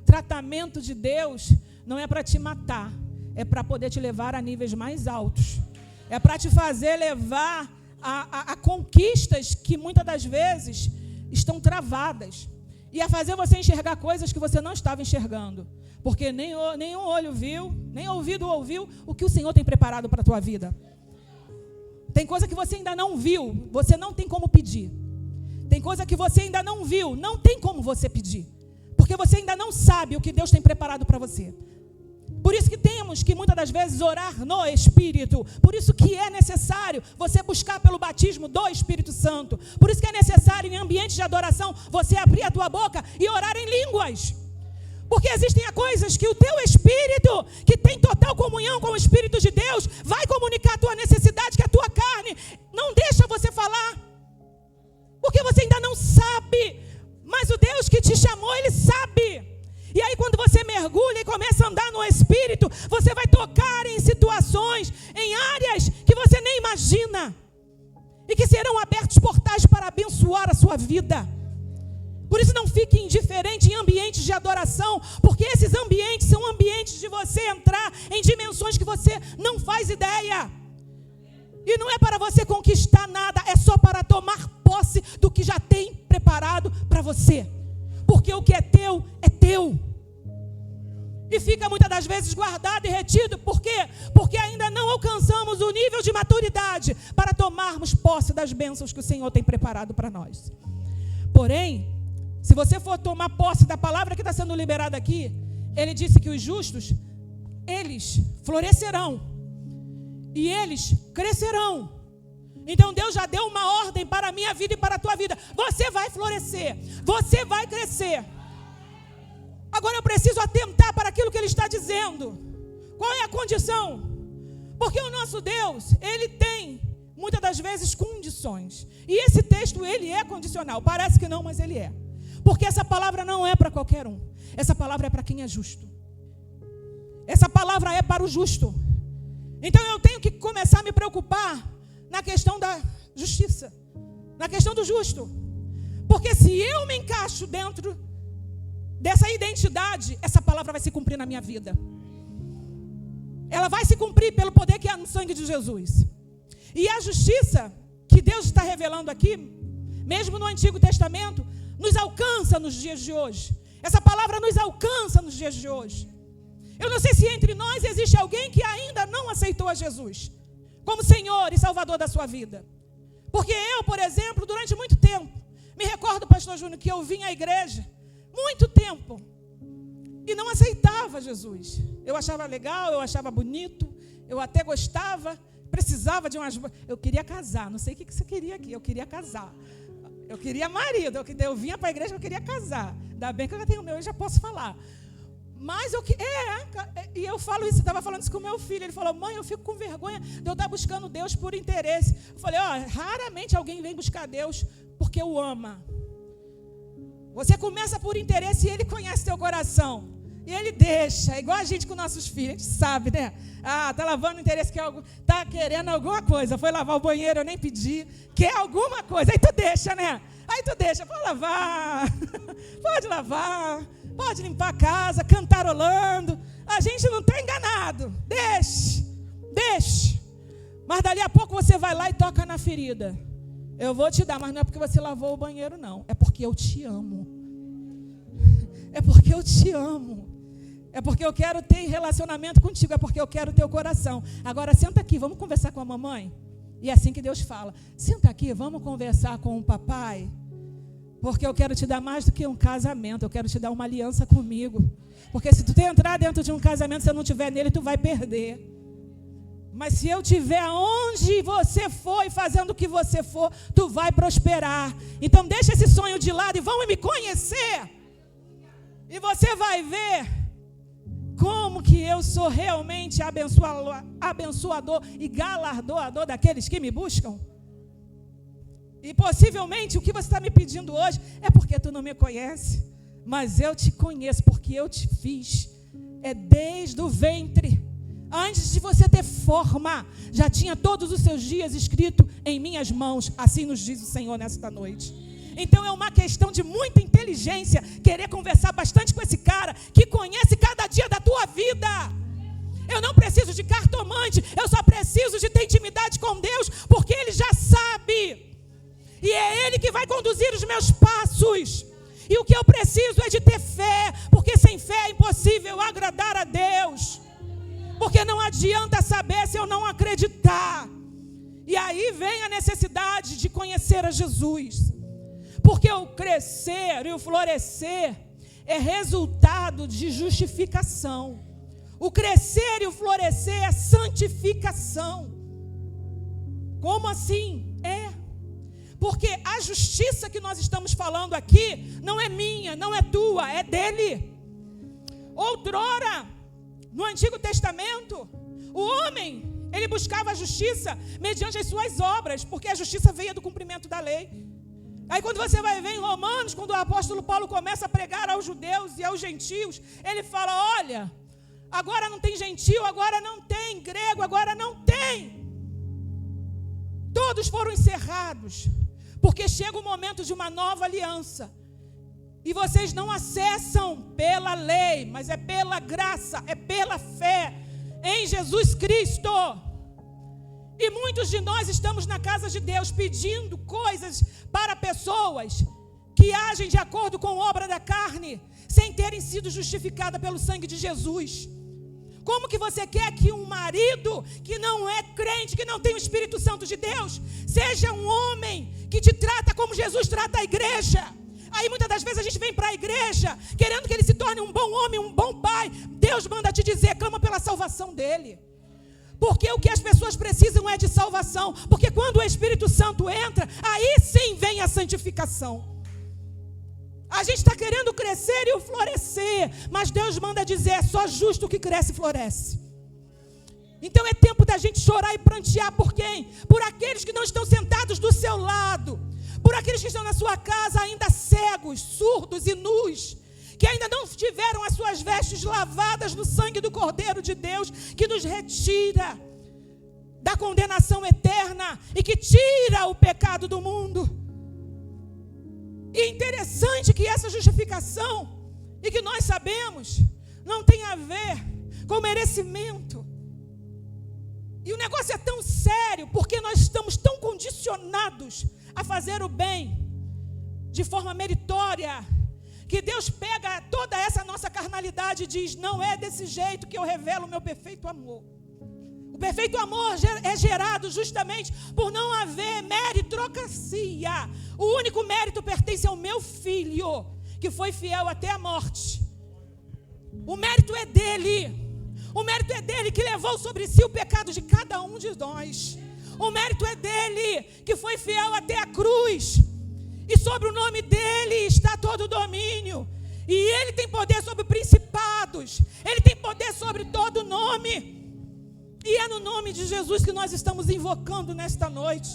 tratamento de Deus não é para te matar, é para poder te levar a níveis mais altos. É para te fazer levar a conquistas que muitas das vezes estão travadas. E a fazer você enxergar coisas que você não estava enxergando. Porque nenhum olho viu, nem ouvido ouviu o que o Senhor tem preparado para a tua vida. Tem coisa que você ainda não viu, você não tem como pedir. Tem coisa que você ainda não viu, não tem como você pedir. Porque você ainda não sabe o que Deus tem preparado para você. Por isso que temos que muitas das vezes orar no Espírito. Por isso que é necessário você buscar pelo batismo do Espírito Santo. Por isso que é necessário em ambiente de adoração você abrir a tua boca e orar em línguas. Porque existem coisas que o teu Espírito, que tem total comunhão com o Espírito de Deus, vai comunicar a tua necessidade, que a tua carne não deixa você falar. Porque você ainda não sabe. Mas o Deus que te chamou, Ele sabe. E aí quando você mergulha e começa a andar no Espírito, você vai tocar em situações, em áreas que você nem imagina. E que serão abertos portais para abençoar a sua vida. Por isso não fique indiferente em ambientes de adoração, porque esses ambientes são ambientes de você entrar em dimensões que você não faz ideia. E não é para você conquistar nada, é só para tomar posse do que já tem preparado para você. Porque o que é teu, é teu. E fica muitas das vezes guardado e retido. Por quê? Porque ainda não alcançamos o nível de maturidade para tomarmos posse das bênçãos que o Senhor tem preparado para nós. Porém, Se você for tomar posse da palavra que está sendo liberada aqui, ele disse que os justos, eles florescerão e eles crescerão. Então Deus já deu uma ordem para a minha vida e para a tua vida. Você vai florescer, você vai crescer. Agora eu preciso atentar para aquilo que ele está dizendo. Qual é a condição? Porque o nosso Deus, ele tem muitas das vezes condições. E esse texto, ele é condicional. Parece que não, mas ele é. Porque essa palavra não é para qualquer um. Essa palavra é para quem é justo. Essa palavra é para o justo. Então eu tenho que começar a me preocupar na questão da justiça, na questão do justo. Porque se eu me encaixo dentro dessa identidade, essa palavra vai se cumprir na minha vida. Ela vai se cumprir pelo poder que há no sangue de Jesus. E a justiça que Deus está revelando aqui, mesmo no Antigo Testamento, nos alcança nos dias de hoje. Essa palavra nos alcança nos dias de hoje. Eu não sei se entre nós existe alguém que ainda não aceitou a Jesus como Senhor e Salvador da sua vida. Porque eu, por exemplo, durante muito tempo, me recordo, pastor Júnior, que eu vim à igreja muito tempo e não aceitava Jesus. Eu achava legal, eu achava bonito, eu até gostava, precisava de umas... Eu queria casar, não sei o que você queria aqui, eu queria casar. Eu queria marido, eu vinha para a igreja, eu queria casar. Ainda bem que eu já tenho o meu, eu já posso falar. Mas e eu falo isso, eu estava falando isso com o meu filho. Ele falou: mãe, eu fico com vergonha de eu estar buscando Deus por interesse. Eu falei: raramente alguém vem buscar Deus porque o ama. Você começa por interesse e Ele conhece teu coração. E Ele deixa, igual a gente com nossos filhos, a gente sabe, né? Tá lavando interesse, tá querendo alguma coisa. Foi lavar o banheiro, eu nem pedi. Quer alguma coisa, aí tu deixa, né? Aí tu deixa, pode lavar, pode lavar. Pode limpar a casa, cantarolando. A gente não está enganado. Deixe. Mas dali a pouco você vai lá e toca na ferida. Eu vou te dar, mas não é porque você lavou o banheiro, não. É porque eu te amo. É porque eu te amo. É porque eu quero ter relacionamento contigo. É porque eu quero teu coração. Agora senta aqui, vamos conversar com a mamãe. E é assim que Deus fala: senta aqui, vamos conversar com o papai. Porque eu quero te dar mais do que um casamento. Eu quero te dar uma aliança comigo. Porque se tu entrar dentro de um casamento, se eu não estiver nele, tu vai perder. Mas se eu estiver onde você for e fazendo o que você for, tu vai prosperar. Então deixa esse sonho de lado e vão me conhecer. E você vai ver como que eu sou realmente abençoador e galardoador daqueles que me buscam. E possivelmente o que você está me pedindo hoje é porque tu não me conhece. Mas eu te conheço porque eu te fiz. É desde o ventre. Antes de você ter forma, já tinha todos os seus dias escrito em minhas mãos. Assim nos diz o Senhor nesta noite. Então é uma questão de muita inteligência querer conversar bastante com esse cara que conhece cada dia da tua vida. Eu não preciso de cartomante. Eu só preciso de ter intimidade com Deus, porque Ele já sabe. E é Ele que vai conduzir os meus passos. E o que eu preciso é de ter fé. Porque sem fé é impossível agradar a Deus. Porque não adianta saber se eu não acreditar. E aí vem a necessidade de conhecer a Jesus. Porque o crescer e o florescer é resultado de justificação. O crescer e o florescer é santificação. Como assim? Porque a justiça que nós estamos falando aqui não é minha, não é tua, é dele. Outrora, no Antigo Testamento, o homem, ele buscava a justiça mediante as suas obras, porque a justiça veio do cumprimento da lei. Aí quando você vai ver em Romanos, quando o apóstolo Paulo começa a pregar aos judeus e aos gentios, ele fala: olha, agora não tem gentil, agora não tem grego, agora não tem. Todos foram encerrados. Porque chega o momento de uma nova aliança. E vocês não acessam pela lei, mas é pela graça, é pela fé em Jesus Cristo. E muitos de nós estamos na casa de Deus pedindo coisas para pessoas que agem de acordo com a obra da carne, sem terem sido justificadas pelo sangue de Jesus. Como que você quer que um marido que não é crente, que não tem o Espírito Santo de Deus, seja um homem que te trata como Jesus trata a igreja? Aí muitas das vezes a gente vem para a igreja querendo que ele se torne um bom homem, um bom pai. Deus manda te dizer, clama pela salvação dele. Porque o que as pessoas precisam é de salvação. Porque quando o Espírito Santo entra, aí sim vem a santificação. A gente está querendo crescer e florescer, mas Deus manda dizer, é só justo que cresce e floresce. Então é tempo da gente chorar e prantear por quem? Por aqueles que não estão sentados do seu lado, por aqueles que estão na sua casa ainda cegos, surdos e nus, que ainda não tiveram as suas vestes lavadas no sangue do Cordeiro de Deus, que nos retira da condenação eterna e que tira o pecado do mundo. E é interessante que essa justificação, e que nós sabemos, não tem a ver com merecimento. E o negócio é tão sério, porque nós estamos tão condicionados a fazer o bem de forma meritória, que Deus pega toda essa nossa carnalidade e diz, não é desse jeito que eu revelo o meu perfeito amor. O perfeito amor é gerado justamente por não haver meritocracia. O único mérito pertence ao meu filho, que foi fiel até a morte. O mérito é dele. O mérito é dele que levou sobre si o pecado de cada um de nós. O mérito é dele que foi fiel até a cruz. E sobre o nome dele está todo o domínio. E ele tem poder sobre principados. Ele tem poder sobre todo nome. E é no nome de Jesus que nós estamos invocando nesta noite.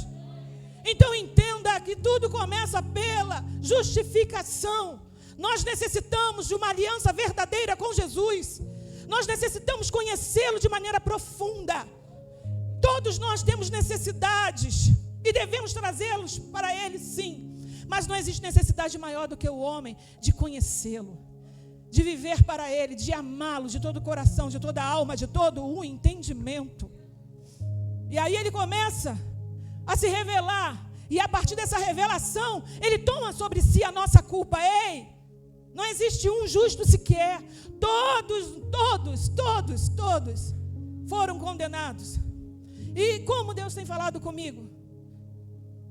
Então entenda que tudo começa pela justificação. Nós necessitamos de uma aliança verdadeira com Jesus. Nós necessitamos conhecê-lo de maneira profunda. Todos nós temos necessidades e devemos trazê-los para ele, sim. Mas não existe necessidade maior do que o homem de conhecê-lo, de viver para ele, de amá-lo de todo o coração, de toda a alma, de todo o entendimento. E aí ele começa a se revelar, e a partir dessa revelação, ele toma sobre si a nossa culpa. Ei, não existe um justo sequer. Todos foram condenados. E como Deus tem falado comigo?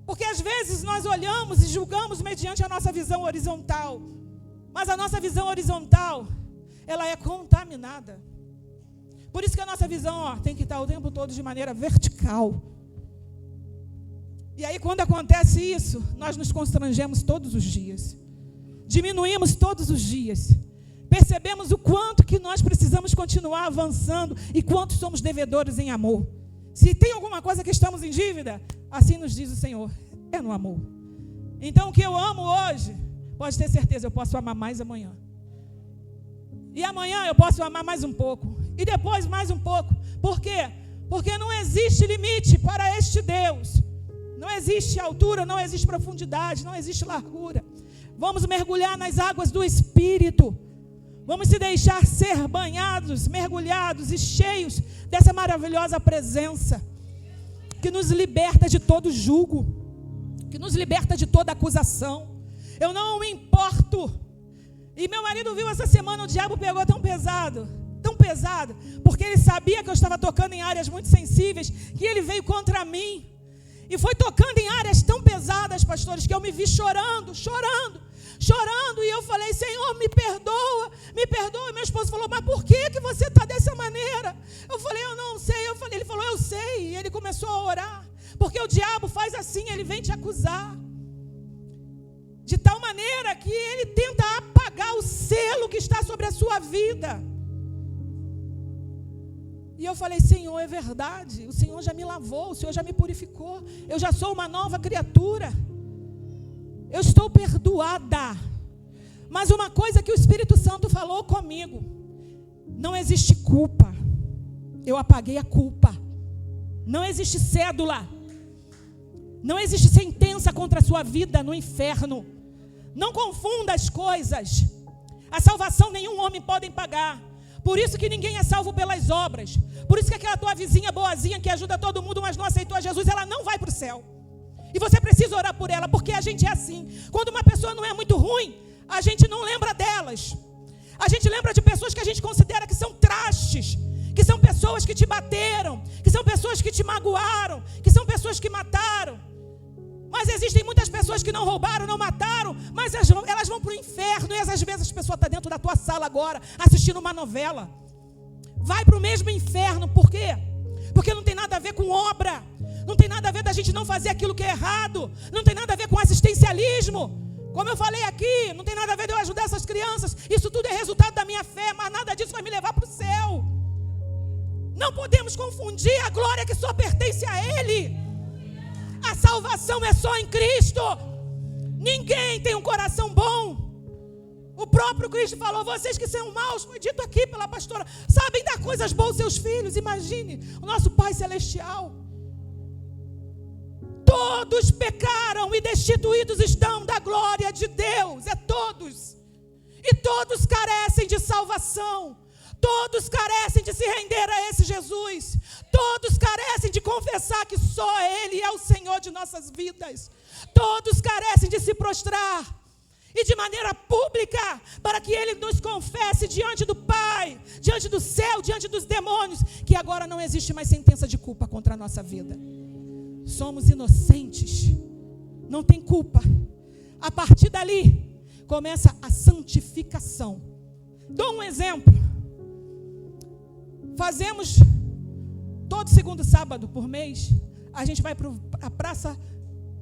Porque às vezes nós olhamos e julgamos mediante a nossa visão horizontal. Mas a nossa visão horizontal, ela é contaminada. Por isso que a nossa visão tem que estar o tempo todo de maneira vertical. E aí quando acontece isso, nós nos constrangemos todos os dias. Diminuímos todos os dias. Percebemos o quanto que nós precisamos continuar avançando e quanto somos devedores em amor. Se tem alguma coisa que estamos em dívida, assim nos diz o Senhor, é no amor. Então o que eu amo hoje, pode ter certeza, eu posso amar mais amanhã. E amanhã eu posso amar mais um pouco. E depois mais um pouco. Por quê? Porque não existe limite para este Deus. Não existe altura, não existe profundidade, não existe largura. Vamos mergulhar nas águas do Espírito. Vamos se deixar ser banhados, mergulhados e cheios dessa maravilhosa presença que nos liberta de todo jugo, que nos liberta de toda acusação. Eu não me importo. E meu marido viu essa semana, o diabo pegou tão pesado, porque ele sabia que eu estava tocando em áreas muito sensíveis, que ele veio contra mim. E foi tocando em áreas tão pesadas, pastores, que eu me vi chorando. E eu falei, Senhor, me perdoa. E meu esposo falou, mas por que você está dessa maneira? Eu falei, eu não sei. Ele falou, eu sei. E ele começou a orar. Porque o diabo faz assim, ele vem te acusar. De tal maneira que ele tenta apagar o selo que está sobre a sua vida. E eu falei, Senhor, é verdade. O Senhor já me lavou, o Senhor já me purificou. Eu já sou uma nova criatura. Eu estou perdoada. Mas uma coisa que o Espírito Santo falou comigo: não existe culpa. Eu apaguei a culpa. Não existe cédula. Não existe sentença contra a sua vida no inferno. Não confunda as coisas. A salvação nenhum homem pode pagar. Por isso que ninguém é salvo pelas obras. Por isso que aquela tua vizinha boazinha que ajuda todo mundo, mas não aceitou a Jesus, ela não vai para o céu. E você precisa orar por ela, porque a gente é assim. Quando uma pessoa não é muito ruim, a gente não lembra delas. A gente lembra de pessoas que a gente considera que são trastes, que são pessoas que te bateram, que são pessoas que te magoaram, que são pessoas que mataram. Mas existem muitas pessoas que não roubaram, não mataram, mas elas levam para o inferno. E às vezes a pessoa está dentro da tua sala agora, assistindo uma novela. Vai para o mesmo inferno. Por quê? Porque não tem nada a ver com obra. Não tem nada a ver da gente não fazer aquilo que é errado. Não tem nada a ver com assistencialismo. Como eu falei aqui, não tem nada a ver de eu ajudar essas crianças. Isso tudo é resultado da minha fé, mas nada disso vai me levar para o céu. Não podemos confundir a glória que só pertence a Ele. A salvação é só em Cristo. Ninguém tem um coração bom. O próprio Cristo falou: vocês que são maus, foi dito aqui pela pastora, sabem dar coisas boas aos seus filhos. Imagine o nosso Pai Celestial. Todos pecaram e destituídos estão da glória de Deus. É todos. E todos carecem de salvação. Todos carecem de se render a esse Jesus. Todos carecem de confessar que só Ele é o Senhor de nossas vidas. Todos carecem de se prostrar e de maneira pública, para que Ele nos confesse diante do Pai, diante do céu, diante dos demônios, que agora não existe mais sentença de culpa contra a nossa vida. Somos inocentes, não tem culpa. A partir dali começa a santificação. Dou um exemplo. Fazemos todo segundo sábado por mês, a gente vai para a Praça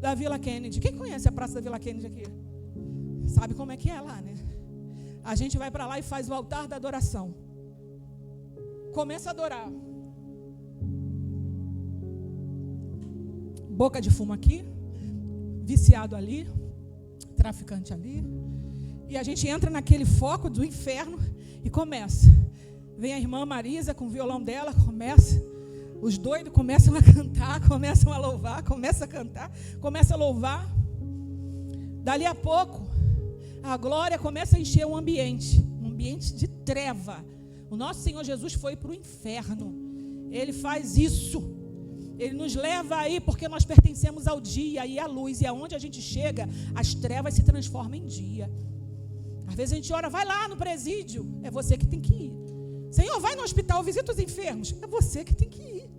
da Vila Kennedy. Quem conhece a Praça da Vila Kennedy aqui? Sabe como é que é lá, né? A gente vai para lá e faz o altar da adoração. Começa a adorar. Boca de fumo aqui, viciado ali, traficante ali. E a gente entra naquele foco do inferno e começa. Vem a irmã Marisa com o violão dela, começa. Os doidos começam a cantar, começam a louvar, começam a cantar, começam a louvar. Dali a pouco, a glória começa a encher um ambiente de treva. O nosso Senhor Jesus foi para o inferno. Ele faz isso. Ele nos leva aí porque nós pertencemos ao dia e à luz. E aonde a gente chega, as trevas se transformam em dia. Às vezes a gente ora, vai lá no presídio. É você que tem que ir. Senhor, vai no hospital, visita os enfermos. É você que tem que ir.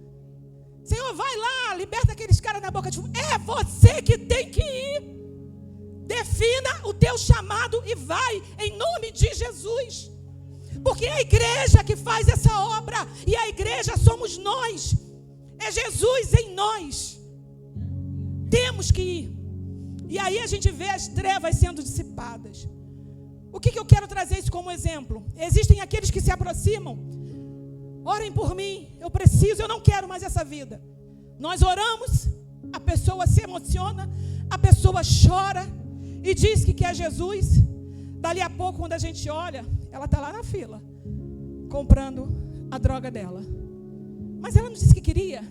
Senhor, vai lá, liberta aqueles caras na boca de fumo. É você que tem que ir. Defina o teu chamado e vai em nome de Jesus. Porque é a igreja que faz essa obra. E a igreja somos nós. É Jesus em nós. Temos que ir. E aí a gente vê as trevas sendo dissipadas. O que eu quero trazer isso como exemplo? Existem aqueles que se aproximam. Orem por mim, eu preciso, eu não quero mais essa vida. Nós oramos, a pessoa se emociona, a pessoa chora e diz que quer Jesus. Dali a pouco, quando a gente olha, ela está lá na fila, comprando a droga dela. Mas ela não disse que queria.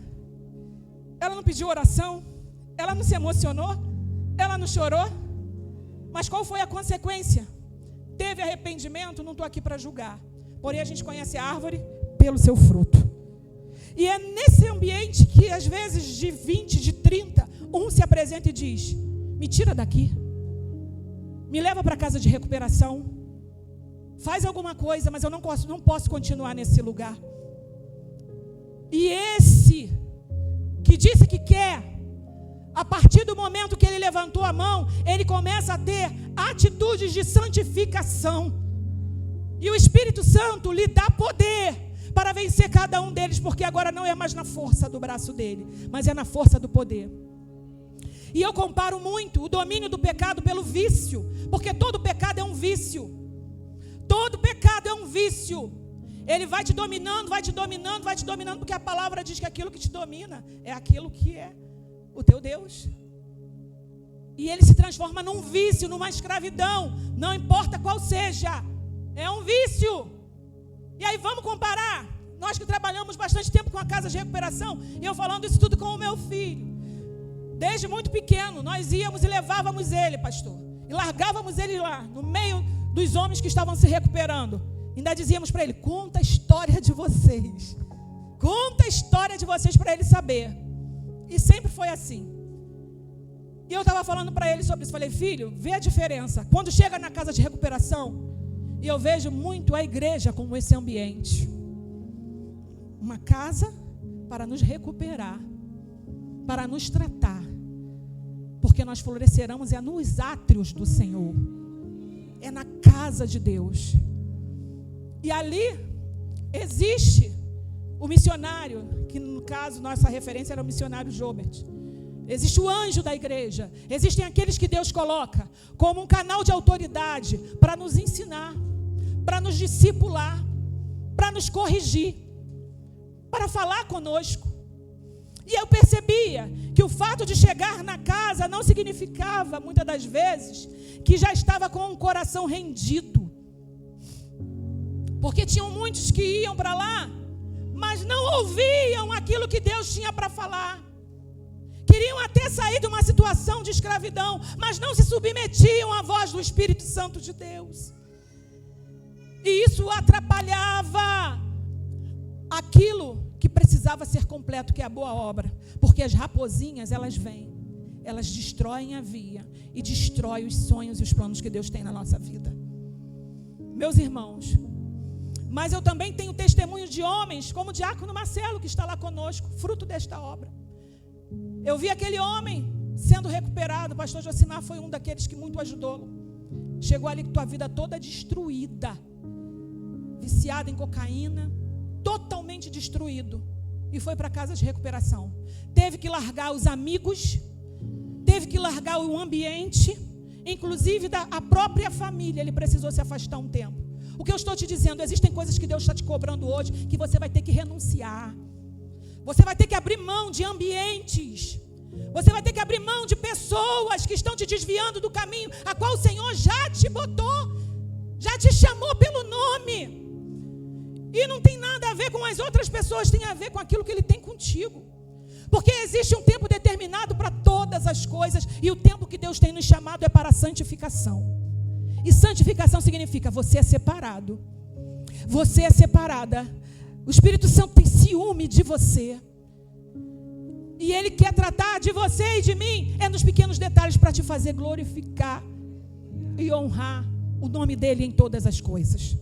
Ela não pediu oração. Ela não se emocionou. Ela não chorou. Mas qual foi a consequência? Teve arrependimento? Não estou aqui para julgar. Porém, a gente conhece a árvore pelo seu fruto. E é nesse ambiente que, às vezes, de 20, de 30, um se apresenta e diz: me tira daqui. Me leva para a casa de recuperação. Faz alguma coisa, mas eu não posso continuar nesse lugar. E esse que disse que quer, a partir do momento que ele levantou a mão, ele começa a ter atitudes de santificação. E o Espírito Santo lhe dá poder para vencer cada um deles, porque agora não é mais na força do braço dele, mas é na força do poder. E eu comparo muito o domínio do pecado pelo vício, porque todo pecado é um vício. Todo pecado é um vício. Ele vai te dominando, vai te dominando, vai te dominando, porque a palavra diz que aquilo que te domina é aquilo que é o teu Deus. E ele se transforma num vício, numa escravidão, não importa qual seja, é um vício. E aí vamos comparar, nós que trabalhamos bastante tempo com a casa de recuperação, e eu falando isso tudo com o meu filho. Desde muito pequeno, nós íamos e levávamos ele, pastor, e largávamos ele lá, no meio dos homens que estavam se recuperando. Ainda dizíamos para ele: conta a história de vocês. Conta a história de vocês para ele saber. E sempre foi assim. E eu estava falando para ele sobre isso. Falei: filho, vê a diferença. Quando chega na casa de recuperação, e eu vejo muito a igreja como esse ambiente. Uma casa para nos recuperar, para nos tratar. Porque nós floresceremos nos átrios do Senhor. é na casa de Deus. E ali existe o missionário, que no caso, nossa referência era o missionário Jobert. Existe o anjo da igreja. Existem aqueles que Deus coloca como um canal de autoridade para nos ensinar, para nos discipular, para nos corrigir, para falar conosco. E eu percebia que o fato de chegar na casa não significava, muitas das vezes, que já estava com o coração rendido. Porque tinham muitos que iam para lá, mas não ouviam aquilo que Deus tinha para falar. Queriam até sair de uma situação de escravidão, mas não se submetiam à voz do Espírito Santo de Deus. E isso atrapalhava aquilo que precisava ser completo, que é a boa obra. Porque as raposinhas, elas vêm, elas destroem a via e destroem os sonhos e os planos que Deus tem na nossa vida. Meus irmãos, mas eu também tenho testemunho de homens, como o diácono Marcelo, que está lá conosco, fruto desta obra. Eu vi aquele homem sendo recuperado. O pastor Josimar foi um daqueles que muito ajudou. Chegou ali com tua vida toda destruída, viciado em cocaína, totalmente destruído, e foi para a casa de recuperação. Teve que largar os amigos, teve que largar o ambiente, inclusive a própria família. Ele precisou se afastar um tempo. O que eu estou te dizendo, existem coisas que Deus está te cobrando hoje, que você vai ter que renunciar. Você vai ter que abrir mão de ambientes. Você vai ter que abrir mão de pessoas que estão te desviando do caminho a qual o Senhor já te botou, já te chamou pelo nome. E não tem nada a ver com as outras pessoas, tem a ver com aquilo que Ele tem contigo. Porque existe um tempo determinado para todas as coisas, e o tempo que Deus tem nos chamado é para a santificação. E santificação significa você é separado. Você é separada. O Espírito Santo tem ciúme de você. E Ele quer tratar de você e de mim nos pequenos detalhes para te fazer glorificar e honrar o nome dEle em todas as coisas.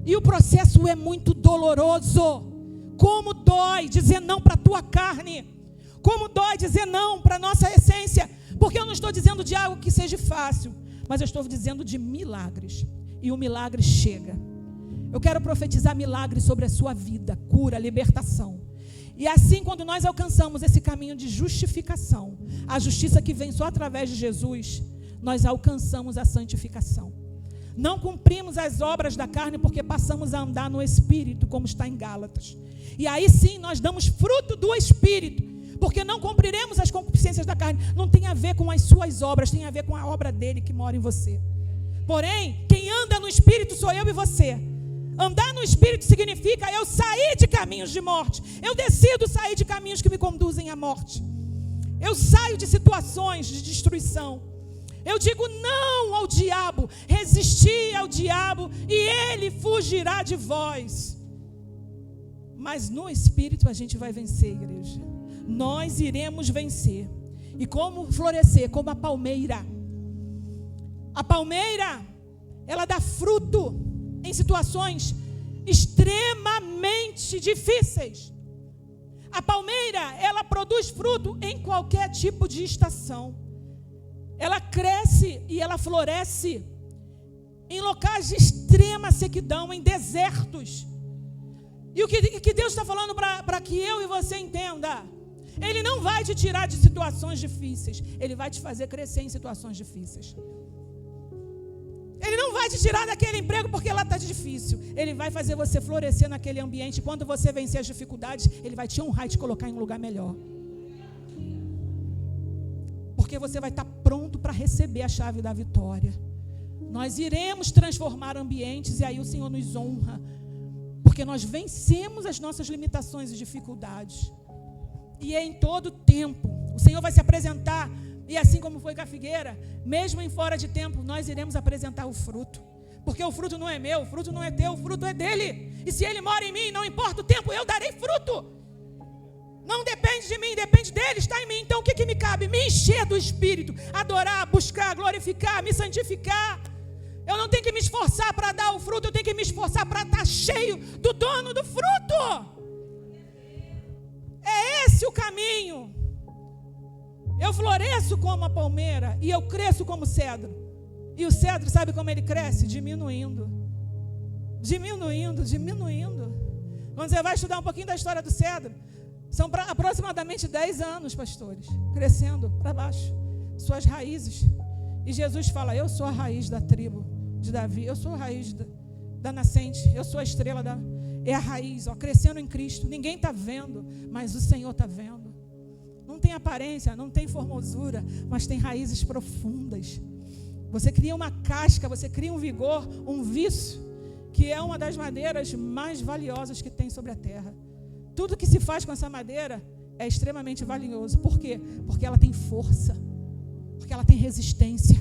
E o processo é muito doloroso. Como dói dizer não para a tua carne. Como dói dizer não para a nossa essência. Porque eu não estou dizendo de algo que seja fácil, mas eu estou dizendo de milagres. E o milagre chega. Eu quero profetizar milagres sobre a sua vida, cura, libertação. E assim, quando nós alcançamos esse caminho de justificação, a justiça que vem só através de Jesus, nós alcançamos a santificação. Não cumprimos as obras da carne porque passamos a andar no Espírito, como está em Gálatas. E aí sim, nós damos fruto do Espírito, porque não cumpriremos as concupiscências da carne. Não tem a ver com as suas obras, tem a ver com a obra dele que mora em você. Porém, quem anda no Espírito sou eu e você. Andar no Espírito significa eu sair de caminhos de morte. Eu decido sair de caminhos que me conduzem à morte. Eu saio de situações de destruição. Eu digo não ao diabo. Resisti ao diabo e ele fugirá de vós. Mas no Espírito a gente vai vencer, igreja. Nós iremos vencer. E como florescer? Como a palmeira. A palmeira, ela dá fruto em situações extremamente difíceis. A palmeira, ela produz fruto em qualquer tipo de estação. Ela cresce e ela floresce em locais de extrema sequidão, em desertos. E o que Deus está falando para que eu e você entenda? Ele não vai te tirar de situações difíceis. Ele vai te fazer crescer em situações difíceis. Ele não vai te tirar daquele emprego porque lá está difícil. Ele vai fazer você florescer naquele ambiente. Quando você vencer as dificuldades, Ele vai te honrar e te colocar em um lugar melhor. Porque você vai estar pronto para receber a chave da vitória. Nós iremos transformar ambientes e aí o Senhor nos honra. Porque nós vencemos as nossas limitações e dificuldades. E é em todo tempo. O Senhor vai se apresentar. E assim como foi com a figueira, mesmo em fora de tempo, nós iremos apresentar o fruto. Porque o fruto não é meu, o fruto não é teu, o fruto é dele. E se ele mora em mim, não importa o tempo, eu darei fruto. Não depende de mim, depende dele, está em mim. Então o que me cabe? Me encher do Espírito, adorar, buscar, glorificar, me santificar. Eu não tenho que me esforçar para dar o fruto, eu tenho que me esforçar para estar cheio do dono do fruto. É esse o caminho. Eu floresço como a palmeira e eu cresço como cedro. E o cedro, sabe como ele cresce? Diminuindo. Quando você vai estudar um pouquinho da história do cedro, são aproximadamente 10 anos, pastores, crescendo para baixo, suas raízes. E Jesus fala: eu sou a raiz da tribo de Davi, eu sou a raiz da nascente, eu sou a estrela é a raiz, crescendo em Cristo. Ninguém está vendo, mas o Senhor está vendo. Não tem aparência, não tem formosura, mas tem raízes profundas. Você cria uma casca, você cria um vigor, um viço, que é uma das madeiras mais valiosas que tem sobre a terra. Tudo que se faz com essa madeira é extremamente valioso. Por quê? Porque ela tem força, porque ela tem resistência,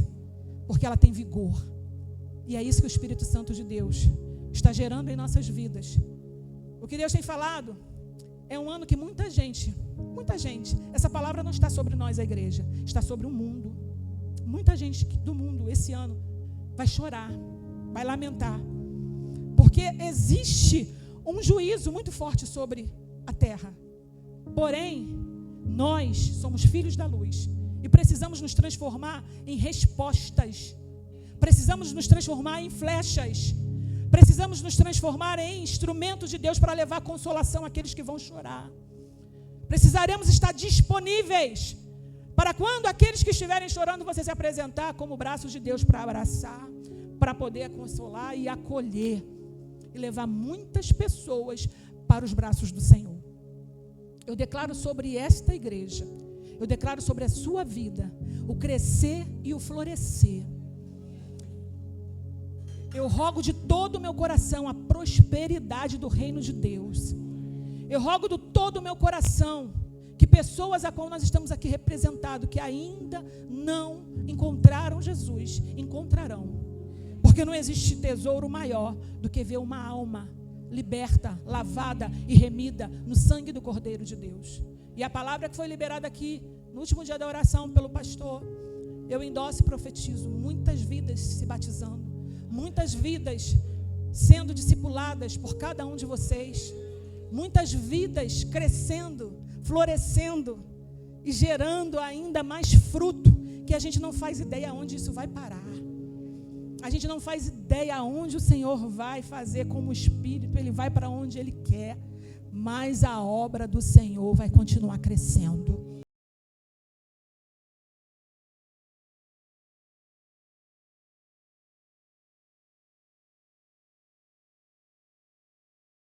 porque ela tem vigor. E é isso que o Espírito Santo de Deus está gerando em nossas vidas. O que Deus tem falado é um ano que muita gente, essa palavra não está sobre nós, a igreja, está sobre o mundo. Muita gente do mundo esse ano vai chorar, vai lamentar, porque existe um juízo muito forte sobre a terra. Porém, nós somos filhos da luz e precisamos nos transformar em respostas, precisamos nos transformar em flechas, precisamos nos transformar em instrumentos de Deus para levar consolação àqueles que vão chorar. Precisaremos estar disponíveis para quando aqueles que estiverem chorando, você se apresentar como braços de Deus para abraçar, para poder consolar e acolher e levar muitas pessoas para os braços do Senhor. Eu declaro sobre esta igreja, eu declaro sobre a sua vida, o crescer e o florescer. Eu rogo de todo o meu coração a prosperidade do reino de Deus. Eu rogo de todo o meu coração que pessoas a qual nós estamos aqui representados, que ainda não encontraram Jesus, encontrarão. Porque não existe tesouro maior do que ver uma alma liberta, lavada e remida no sangue do Cordeiro de Deus. E a palavra que foi liberada aqui no último dia da oração pelo pastor, eu endosso e profetizo muitas vidas se batizando, muitas vidas sendo discipuladas por cada um de vocês, muitas vidas crescendo, florescendo e gerando ainda mais fruto, que a gente não faz ideia onde isso vai parar. A gente não faz ideia aonde o Senhor vai fazer como Espírito, Ele vai para onde Ele quer, mas a obra do Senhor vai continuar crescendo.